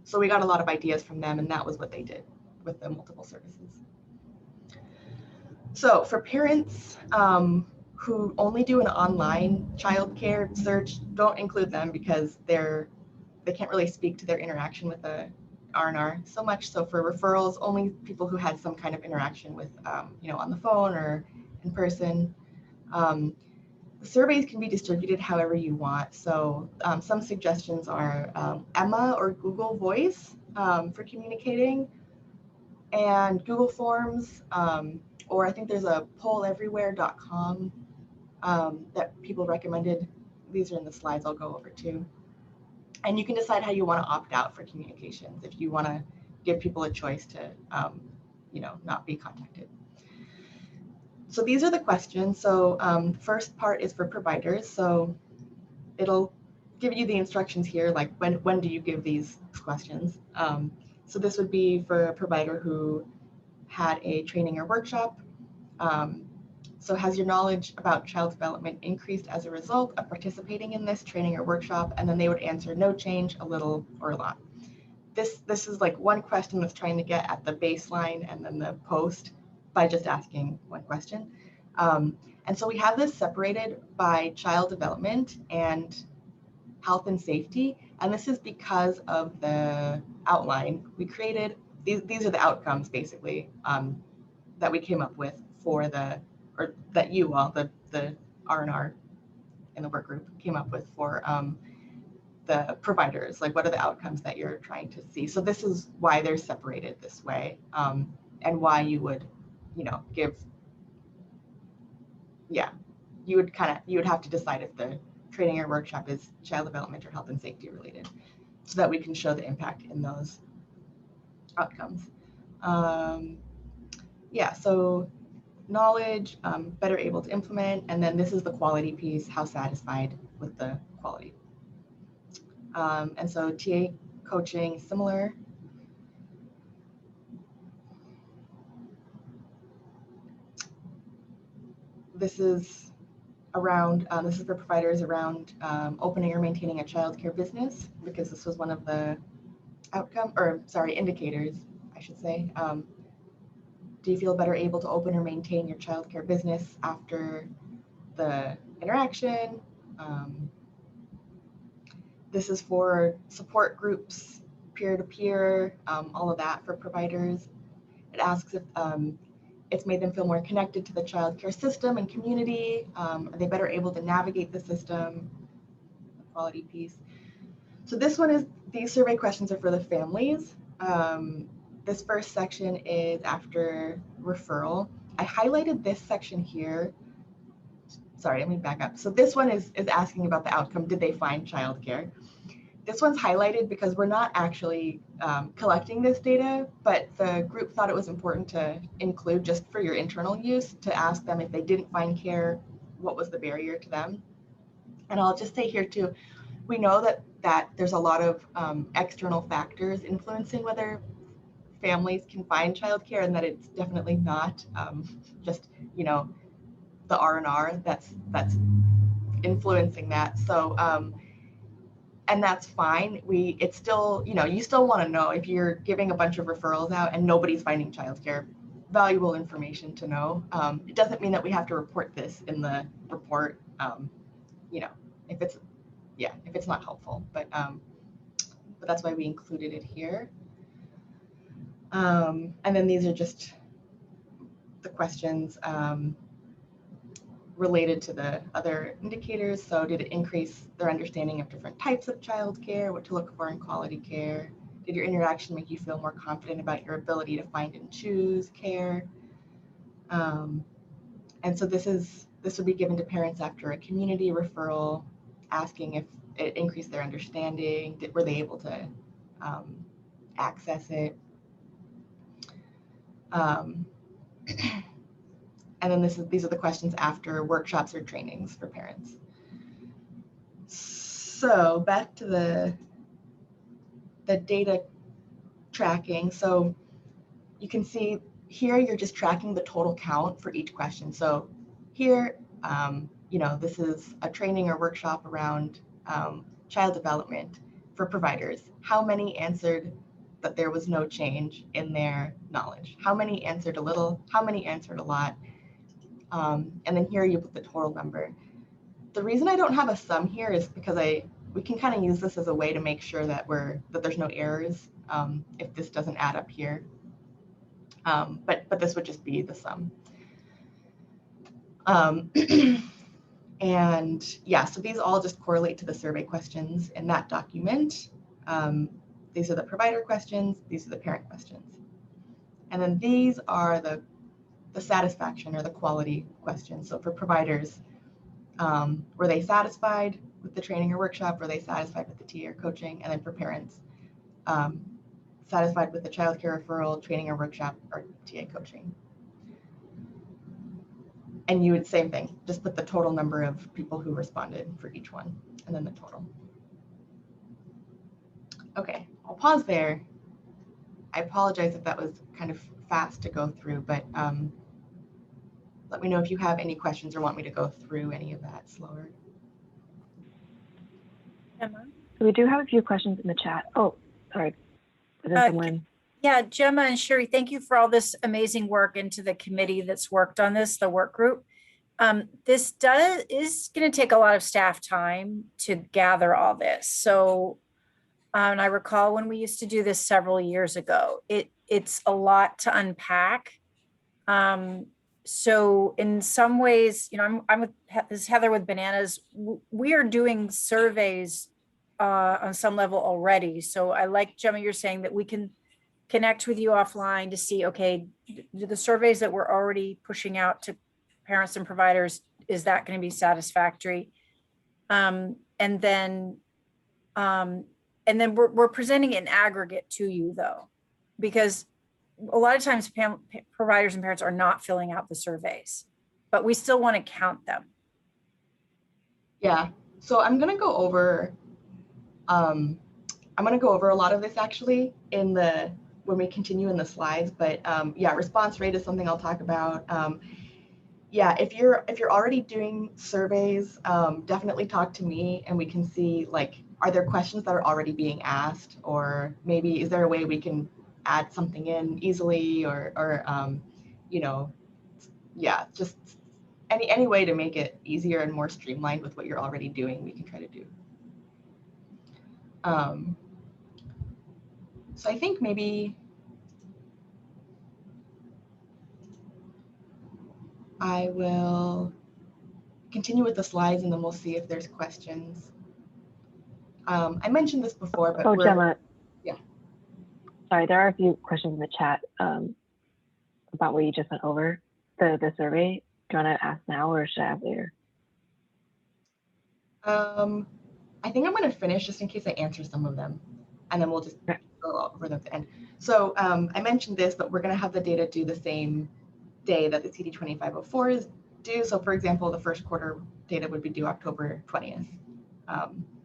so we got a lot of ideas from them, and that was what they did with the multiple services. So for parents who only do an online childcare search, don't include them, because they can't really speak to their interaction with the R&R so much. So for referrals, only people who had some kind of interaction with, on the phone or in person. The surveys can be distributed however you want. So some suggestions are Emma or Google Voice for communicating, and Google Forms, or I think there's a polleverywhere.com that people recommended. These are in the slides I'll go over too. And you can decide how you want to opt out for communications, if you want to give people a choice to, not be contacted. So these are the questions. So first part is for providers. So it'll give you the instructions here, like when do you give these questions. So this would be for a provider who had a training or workshop. So has your knowledge about child development increased as a result of participating in this training or workshop? And then they would answer no change, a little, or a lot. This is like one question that's trying to get at the baseline and then the post by just asking one question. And so we have this separated by child development and health and safety. And this is because of the outline we created. These are the outcomes basically that we came up with for or that you all, the R&R in the work group came up with for the providers. Like, what are the outcomes that you're trying to see? So this is why they're separated this way, and why you would, give, you would have to decide if the training or workshop is child development or health and safety related, so that we can show the impact in those outcomes. So knowledge, better able to implement, and then this is the quality piece, how satisfied with the quality. And so TA coaching, similar. This is around, this is for providers around opening or maintaining a childcare business, because this was one of the indicators, I should say. Do you feel better able to open or maintain your childcare business after the interaction? This is for support groups, peer-to-peer, all of that for providers. It asks if it's made them feel more connected to the childcare system and community. Are they better able to navigate the system? The quality piece. So this one is, these survey questions are for the families. This first section is after referral. I highlighted this section here. Sorry, let me back up. So this one is asking about the outcome. Did they find childcare? This one's highlighted because we're not actually collecting this data, but the group thought it was important to include, just for your internal use, to ask them if they didn't find care, what was the barrier to them? And I'll just say here too, we know that there's a lot of external factors influencing whether families can find childcare, and that it's definitely not just, the R&R that's influencing that. So, and that's fine. It's still, you still want to know if you're giving a bunch of referrals out and nobody's finding childcare, valuable information to know. It doesn't mean that we have to report this in the report, if it's not helpful, but that's why we included it here. And then these are just the questions related to the other indicators. So did it increase their understanding of different types of childcare, what to look for in quality care? Did your interaction make you feel more confident about your ability to find and choose care? And so this would be given to parents after a community referral, asking if it increased their understanding. Were they able to access it? And then these are the questions after workshops or trainings for parents. So back to the data tracking. So you can see here, you're just tracking the total count for each question. So here, this is a training or workshop around child development for providers. How many answered that there was no change in their knowledge? How many answered a little? How many answered a lot? And then here you put the total number. The reason I don't have a sum here is because we can kind of use this as a way to make sure that there's no errors if this doesn't add up here. But this would just be the sum. And yeah, so these all just correlate to the survey questions in that document. These are the provider questions. These are the parent questions. And then these are the satisfaction or the quality questions. So for providers, were they satisfied with the training or workshop? Were they satisfied with the TA or coaching? And then for parents, satisfied with the childcare referral, training or workshop, or TA coaching? And you would, same thing, just put the total number of people who responded for each one, and then the total. Okay, I'll pause there. I apologize if that was kind of fast to go through, but let me know if you have any questions or want me to go through any of that slower. Gemma? We do have a few questions in the chat. Oh, sorry. Yeah, Gemma and Sherry, thank you for all this amazing work, and to the committee that's worked on this, the work group. This is going to take a lot of staff time to gather all this. So, and I recall when we used to do this several years ago, it's a lot to unpack. So in some ways, you know, I'm with this is Heather with Bananas. We are doing surveys on some level already. So I like, Gemma, you're saying that we can connect with you offline to see, okay, do the surveys that we're already pushing out to parents and providers, is that going to be satisfactory? And then we're presenting in aggregate to you though, because a lot of times providers and parents are not filling out the surveys, but we still want to count them. Yeah, so I'm gonna go over a lot of this actually when we continue in the slides, but yeah, response rate is something I'll talk about. Yeah, if you're already doing surveys, definitely talk to me and we can see, like, are there questions that are already being asked, or maybe is there a way we can add something in easily, or you know, yeah, just any way to make it easier and more streamlined with what you're already doing, we can try to do. So I think maybe I will continue with the slides and then we'll see if there's questions. I mentioned this before, but Gemma. Yeah. Sorry, there are a few questions in the chat about what you just went over, the survey. Do you want to ask now or should I ask later? I think I'm going to finish just in case I answer some of them, and then we'll just go over them at the end. So I mentioned this, but we're going to have the data due the same day that the CD2504 is due. So for example, the first quarter data would be due October 20th.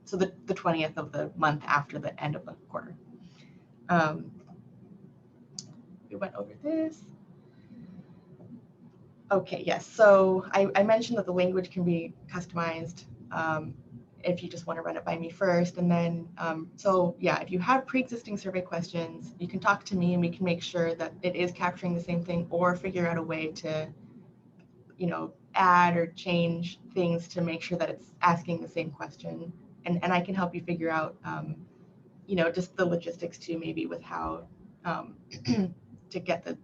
So the 20th of the month after the end of the quarter. We went over this. Okay, yes. So I mentioned that the language can be customized if you just want to run it by me first. And then, so yeah, if you have pre-existing survey questions, you can talk to me and we can make sure that it is capturing the same thing, or figure out a way to, you know, add or change things to make sure that it's asking the same question. And I can help you figure out, you know, just the logistics too, maybe with how to get the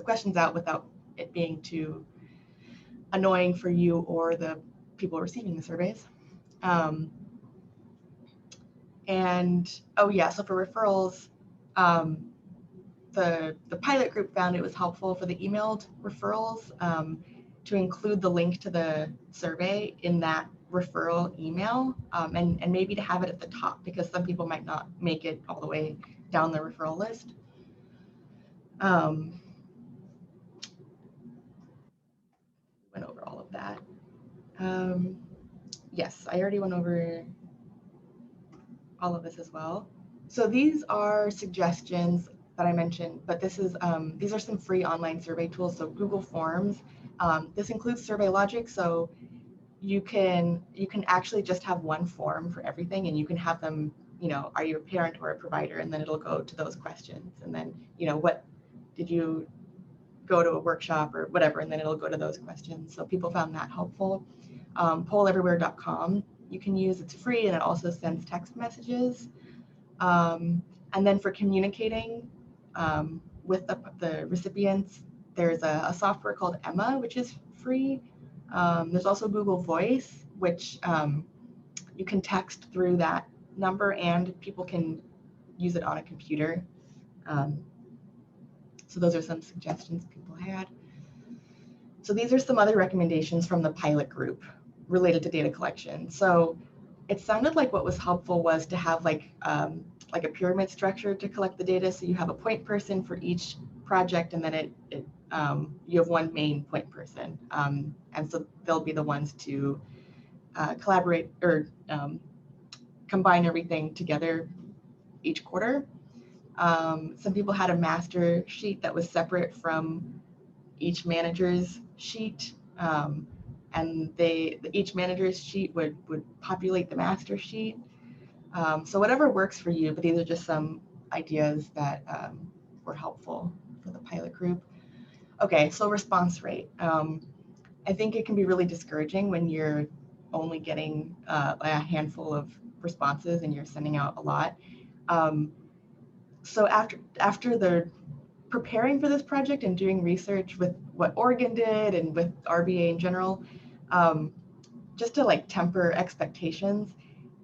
questions out without it being too annoying for you or the people receiving the surveys. And oh yeah, so for referrals, the pilot group found it was helpful for the emailed referrals to include the link to the survey in that referral email, and maybe to have it at the top, because some people might not make it all the way down the referral list. Went over all of that. Yes, I already went over all of this as well. So these are suggestions that I mentioned, but this is these are some free online survey tools. So Google Forms, this includes Survey Logic, so you can actually just have one form for everything, and you can have them, you know, are you a parent or a provider, and then it'll go to those questions, and then, you know, what did you go to a workshop or whatever, and then it'll go to those questions. So people found that helpful. Polleverywhere.com you can use, it's free, and it also sends text messages. And then for communicating with the recipients, there's a software called Emma, which is free. There's also Google Voice, which you can text through that number, and people can use it on a computer. So those are some suggestions people had. So these are some other recommendations from the pilot group related to data collection. So it sounded like what was helpful was to have like a pyramid structure to collect the data. So you have a point person for each project, and then you have one main point person. And so they'll be the ones to collaborate or combine everything together each quarter. Some people had a master sheet that was separate from each manager's sheet, and each manager's sheet would populate the master sheet. So whatever works for you, but these are just some ideas that were helpful for the pilot group. Okay, so response rate. I think it can be really discouraging when you're only getting a handful of responses and you're sending out a lot. So after the preparing for this project and doing research with what Oregon did and with RBA in general, just to like temper expectations,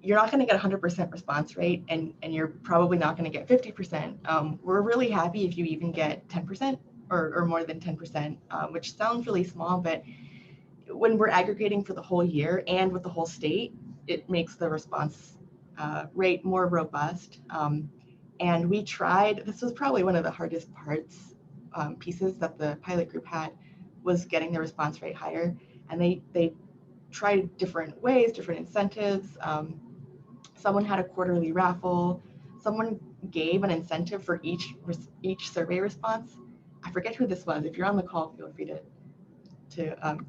you're not going to get 100% response rate, and you're probably not going to get 50%. We're really happy if you even get 10% or more than 10%, which sounds really small, but when we're aggregating for the whole year and with the whole state, it makes the response rate more robust. And we tried, this was probably one of the hardest pieces that the pilot group had, was getting the response rate higher. And they tried different ways, different incentives. Someone had a quarterly raffle. Someone gave an incentive for each survey response. I forget who this was. If you're on the call, feel free to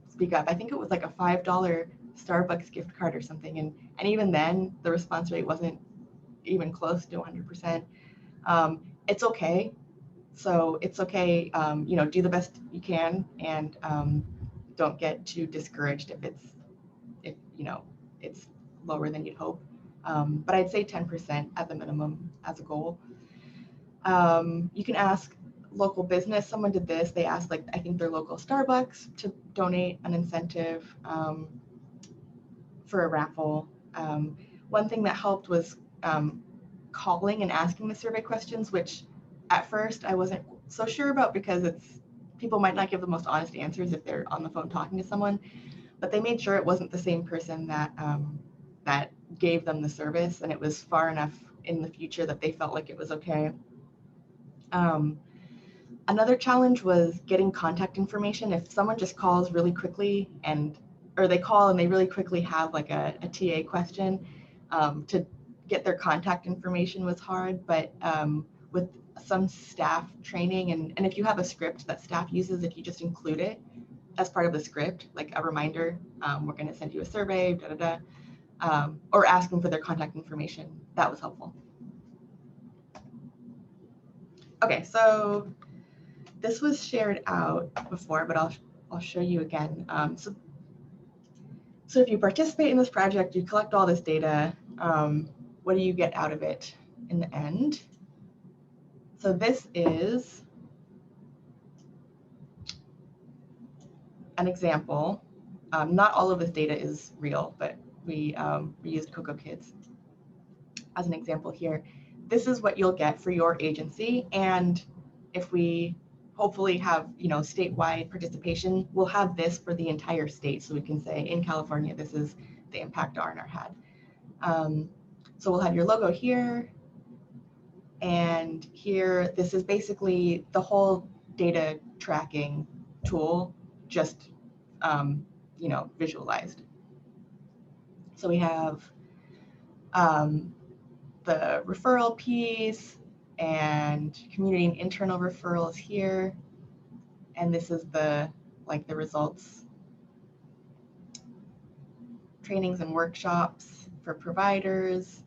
speak up. I think it was like a $5 Starbucks gift card or something. And even then, the response rate wasn't even close to 100%. It's okay. So it's okay, do the best you can, and don't get too discouraged if it's lower than you'd hope. But I'd say 10% at the minimum as a goal. You can ask local business. Someone did this. They asked, like, I think their local Starbucks to donate an incentive for a raffle. One thing that helped was calling and asking the survey questions, which at first I wasn't so sure about, because people might not give the most honest answers if they're on the phone talking to someone, but they made sure it wasn't the same person that gave them the service, and it was far enough in the future that they felt like it was okay. Another challenge was getting contact information. If someone just calls really quickly or they call and they really quickly have like a TA question, to get their contact information was hard, but with some staff training, and if you have a script that staff uses, if you just include it as part of the script, like a reminder, we're going to send you a survey, or ask them for their contact information, that was helpful. Okay, so this was shared out before, but I'll show you again. So if you participate in this project, you collect all this data, what do you get out of it in the end? So this is an example. Not all of this data is real, but we used Cocoa Kids as an example here. This is what you'll get for your agency, and if we hopefully have statewide participation, we'll have this for the entire state, so we can say in California this is the impact R&R had. So we'll have your logo here, and here this is basically the whole data tracking tool, just visualized. So we have the referral piece and community and internal referrals here, and this is the results, trainings and workshops for providers.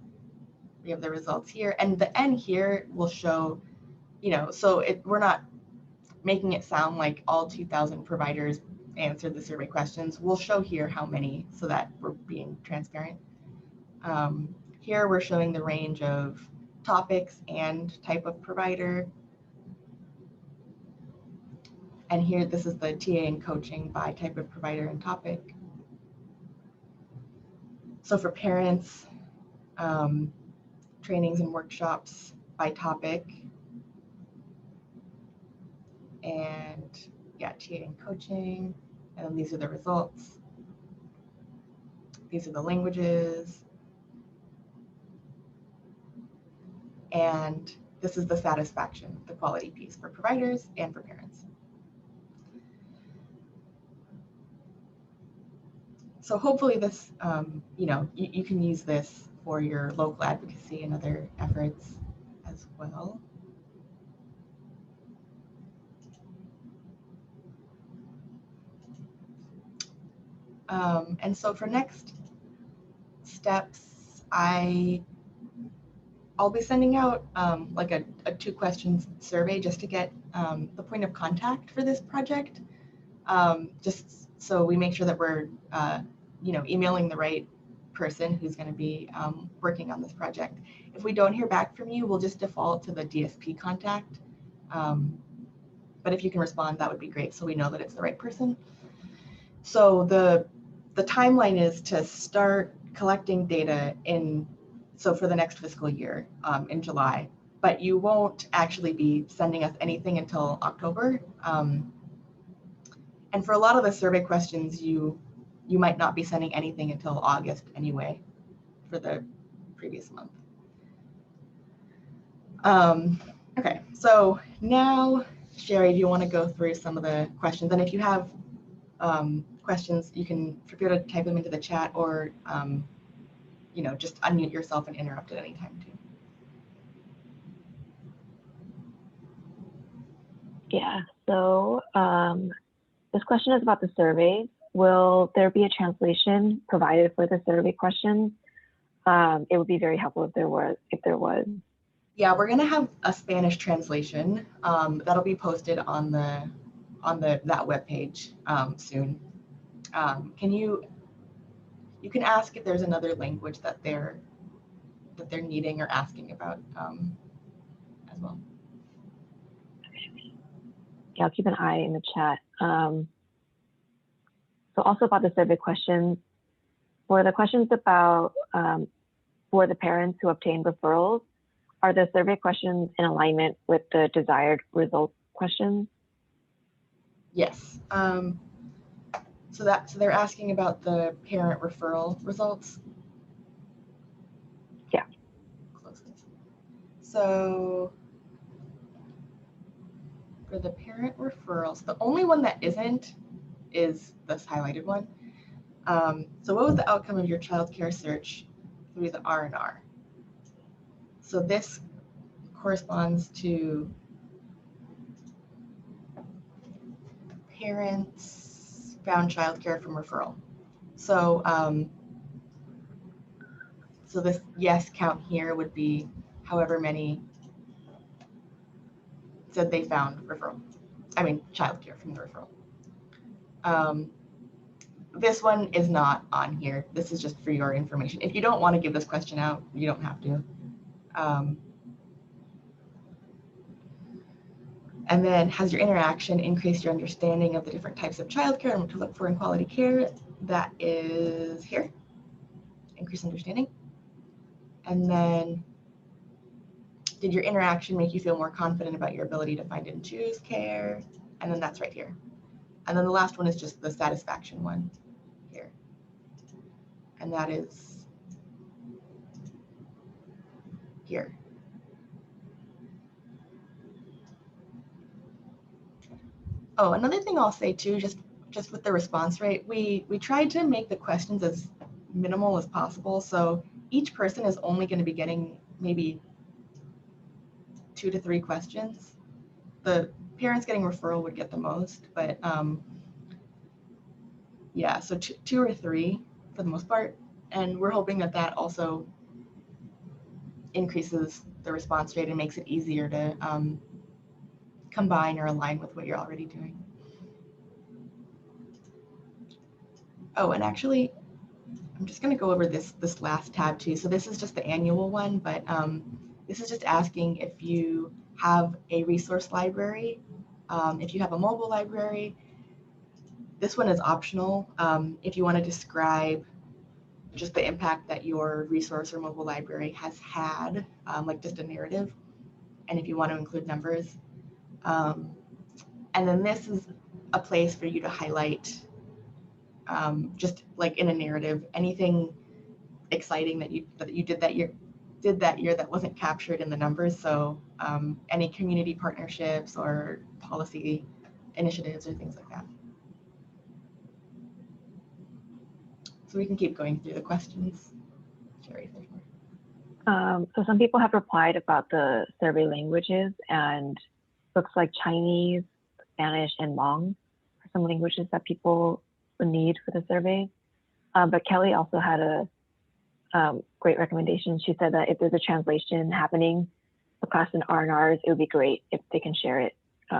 We have the results here, and the N here will show, so we're not making it sound like all 2,000 providers answered the survey questions. We'll show here how many, so that we're being transparent. Here we're showing the range of topics and type of provider. And here, this is the TA and coaching by type of provider and topic. So for parents, trainings and workshops by topic. And yeah, TA and coaching. And then these are the results. These are the languages. And this is the satisfaction, the quality piece for providers and for parents. So hopefully this, you can use this for your local advocacy and other efforts as well. And so for next steps, I'll be sending out like a 2-question survey just to get the point of contact for this project. Just So we make sure that we're, emailing the right person who's going to be working on this project. If we don't hear back from you, we'll just default to the DSP contact. But if you can respond, that would be great, so we know that it's the right person. So the timeline is to start collecting data for the next fiscal year in July, but you won't actually be sending us anything until October. And for a lot of the survey questions, you might not be sending anything until August anyway for the previous month. Okay, so now, Sherry, do you want to go through some of the questions? And if you have questions, you can feel free to type them into the chat, or just unmute yourself and interrupt at any time too. Yeah, so this question is about the survey. Will there be a translation provided for the survey questions? It would be very helpful if there was. Yeah, we're gonna have a Spanish translation that'll be posted on that webpage soon. You can ask if there's another language that they're needing or asking about as well. Yeah, I'll keep an eye in the chat. So also about the survey questions, for the questions about for the parents who obtain referrals, are the survey questions in alignment with the desired result questions? Yes. So they're asking about the parent referral results. Yeah. Closest. So for the parent referrals, the only one that isn't is this highlighted one. So what was the outcome of your child care search through the R&R? So this corresponds to parents found childcare from referral. So so this yes count here would be however many said they found childcare from the referral. This one is not on here. This is just for your information. If you don't want to give this question out, you don't have to. And then, has your interaction increased your understanding of the different types of childcare and what to look for in quality care? That is here. Increased understanding. And then, did your interaction make you feel more confident about your ability to find and choose care? And then that's right here. And then the last one is just the satisfaction one here. And that is here. Oh, another thing I'll say too, just with the response rate, we tried to make the questions as minimal as possible. So each person is only going to be getting maybe 2 to 3 questions. The parents getting referral would get the most, but yeah, so 2 or 3 for the most part. And we're hoping that also increases the response rate and makes it easier to combine or align with what you're already doing. Oh, and actually, I'm just going to go over this last tab too. So this is just the annual one, but this is just asking if you have a resource library, if you have a mobile library. This one is optional. If you want to describe just the impact that your resource or mobile library has had, like just a narrative, and if you want to include numbers. And then this is a place for you to highlight, just like in a narrative, anything exciting that you did that year that wasn't captured in the numbers. So any community partnerships or policy initiatives or things like that. So we can keep going through the questions. Sherry, there's more. So some people have replied about the survey languages, and looks like Chinese, Spanish, and Hmong are some languages that people would need for the survey. But Kelly also had a great recommendation. She said that if there's a translation happening across an R&Rs, it would be great if they can share it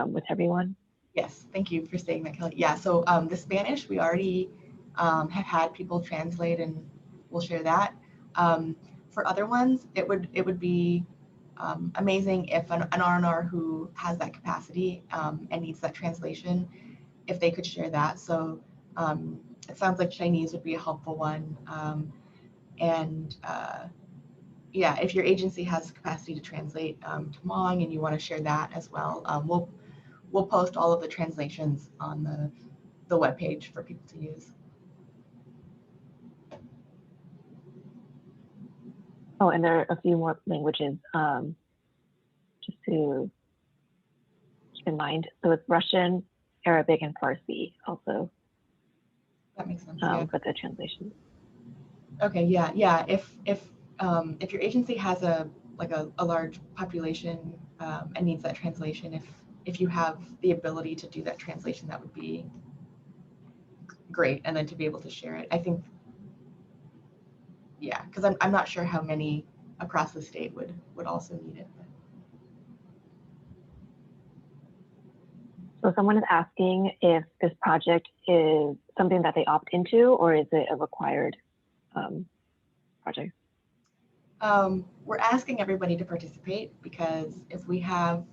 with everyone. Yes, thank you for saying that, Kelly. Yeah, so the Spanish, we already have had people translate, and we'll share that. For other ones, it would be amazing if an R&R who has that capacity and needs that translation, if they could share that. So it sounds like Chinese would be a helpful one. And yeah, if your agency has capacity to translate to Hmong and you want to share that as well, we'll post all of the translations on the webpage for people to use. Oh, and there are a few more languages just to keep in mind. So it's Russian, Arabic, and Farsi also That makes sense. Yeah. for the translation. Okay. Yeah. Yeah. If your agency has a large population and needs that translation, if you have the ability to do that translation, that would be great. And then to be able to share it, I think. Yeah, because I'm not sure how many across the state would also need it. So someone is asking if this project is something that they opt into, or is it a required project? We're asking everybody to participate because if we have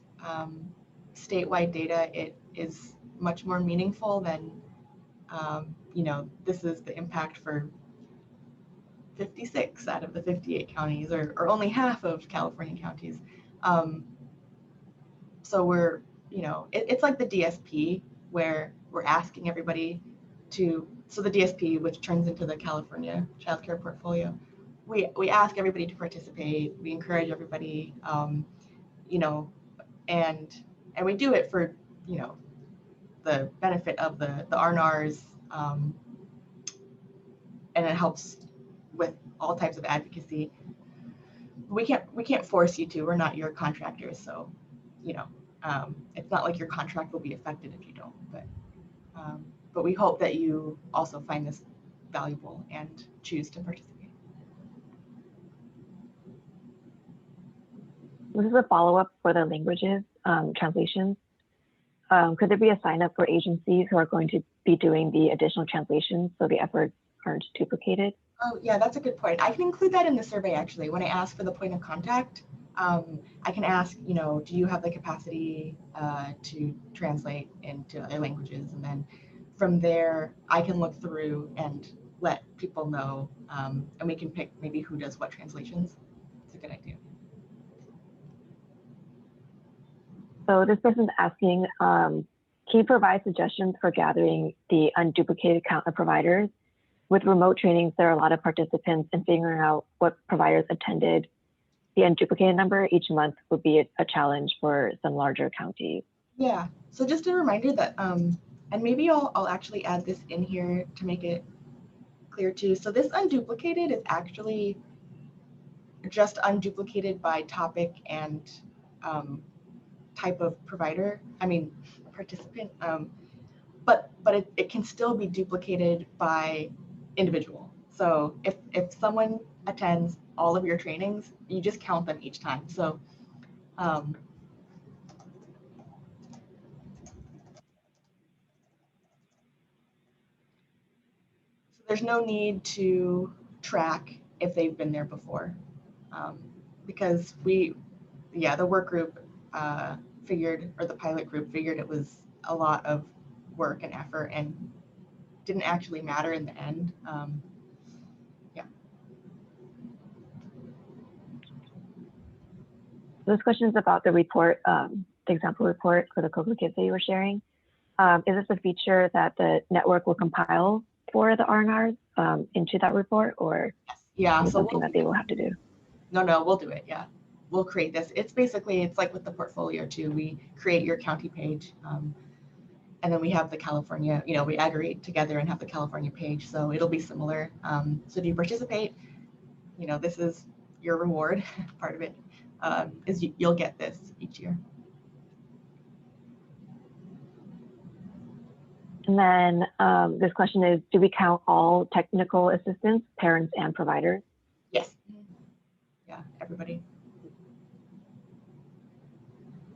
statewide data, it is much more meaningful than, this is the impact for 56 out of the 58 counties or only half of California counties. So we're, it's like the DSP where we're asking everybody so the DSP, which turns into the California Child Care Portfolio, we ask everybody to participate. We encourage everybody, and we do it for, the benefit of the RNRs, and it helps with all types of advocacy. We can't force you to. We're not your contractors, so it's not like your contract will be affected if you don't. But we hope that you also find this valuable and choose to participate. This is a follow-up for the languages translations. Could there be a sign up for agencies who are going to be doing the additional translations so the efforts aren't duplicated? Oh, yeah, that's a good point. I can include that in the survey, actually. When I ask for the point of contact, I can ask, do you have the capacity to translate into other languages? And then from there, I can look through and let people know, and we can pick maybe who does what translations. It's a good idea. So this person's asking, can you provide suggestions for gathering the unduplicated count of providers? With remote trainings, there are a lot of participants, and figuring out what providers attended the unduplicated number each month would be a challenge for some larger counties. Yeah, so just a reminder that, and maybe I'll actually add this in here to make it clear too. So this unduplicated is actually just unduplicated by topic and type of provider, participant, but it can still be duplicated by individual. So if someone attends all of your trainings, you just count them each time. So there's no need to track if they've been there before, because the work group figured, or the pilot group figured, it was a lot of work and effort and didn't actually matter in the end. Yeah. This question is about the report, the example report for the COCO kits that you were sharing. Is this a feature that the network will compile for the RNRs into that report, or yeah, so something that they will have to do? No, we'll do it. Yeah, we'll create this. It's like with the portfolio too. We create your county page, and then we have the California. We aggregate together and have the California page. So it'll be similar. So if you participate, this is your reward. Part of it is you'll get this each year. And then this question is, do we count all technical assistants, parents, and providers? Yes. Yeah, everybody.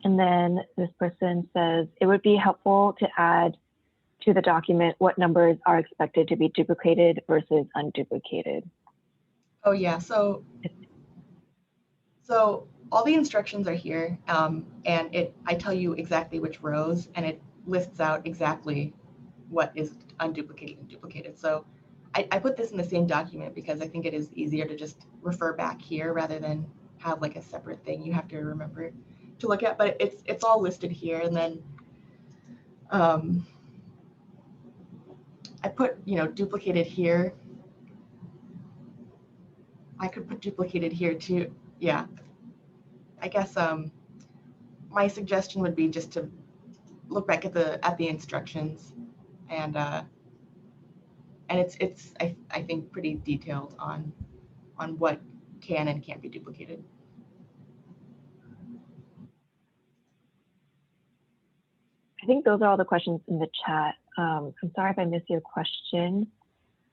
And then this person says, it would be helpful to add to the document what numbers are expected to be duplicated versus unduplicated. Oh yeah, so all the instructions are here, and I tell you exactly which rows, and it lists out exactly what is unduplicated and duplicated. So I put this in the same document because I think it is easier to just refer back here rather than have like a separate thing you have to remember to look at. But it's all listed here, and then I put, you know, duplicated here. I could put duplicated here too. Yeah. I guess my suggestion would be just to look back at the instructions, and it's I think pretty detailed on what can and can't be duplicated. I think those are all the questions in the chat. I'm sorry if I missed your question,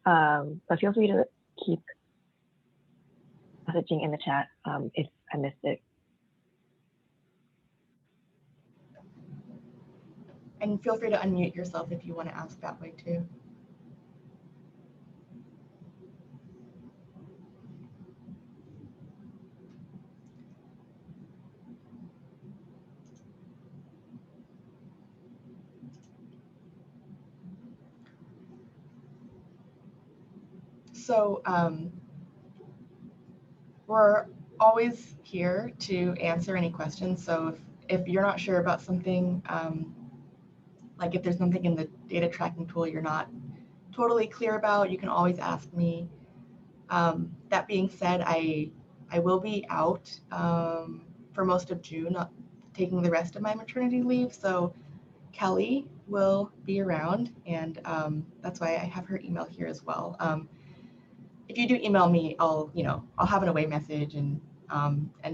but feel free to keep messaging in the chat if I missed it. And feel free to unmute yourself if you want to ask that way too. So we're always here to answer any questions. So if you're not sure about something, like if there's something in the data tracking tool you're not totally clear about, you can always ask me. That being said, I will be out for most of June, taking the rest of my maternity leave. So Kelly will be around, and that's why I have her email here as well. If you do email me, I'll have an away message and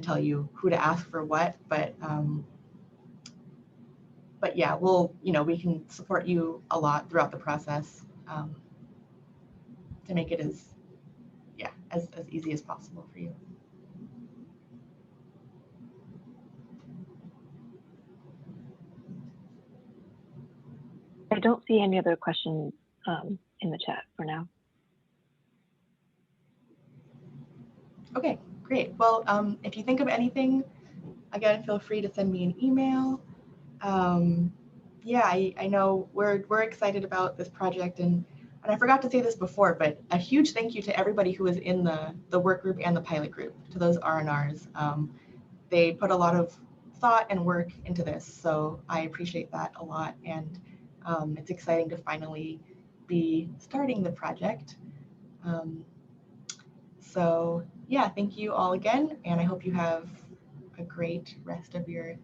tell you who to ask for what. But yeah, we can support you a lot throughout the process to make it as easy as possible for you. I don't see any other questions in the chat for now. Okay, great. Well, if you think of anything, again, feel free to send me an email. Yeah, I know we're excited about this project, and I forgot to say this before, but a huge thank you to everybody who was in the work group and the pilot group, to those R&Rs. They put a lot of thought and work into this, so I appreciate that a lot, and it's exciting to finally be starting the project. So yeah, thank you all again, and I hope you have a great rest of your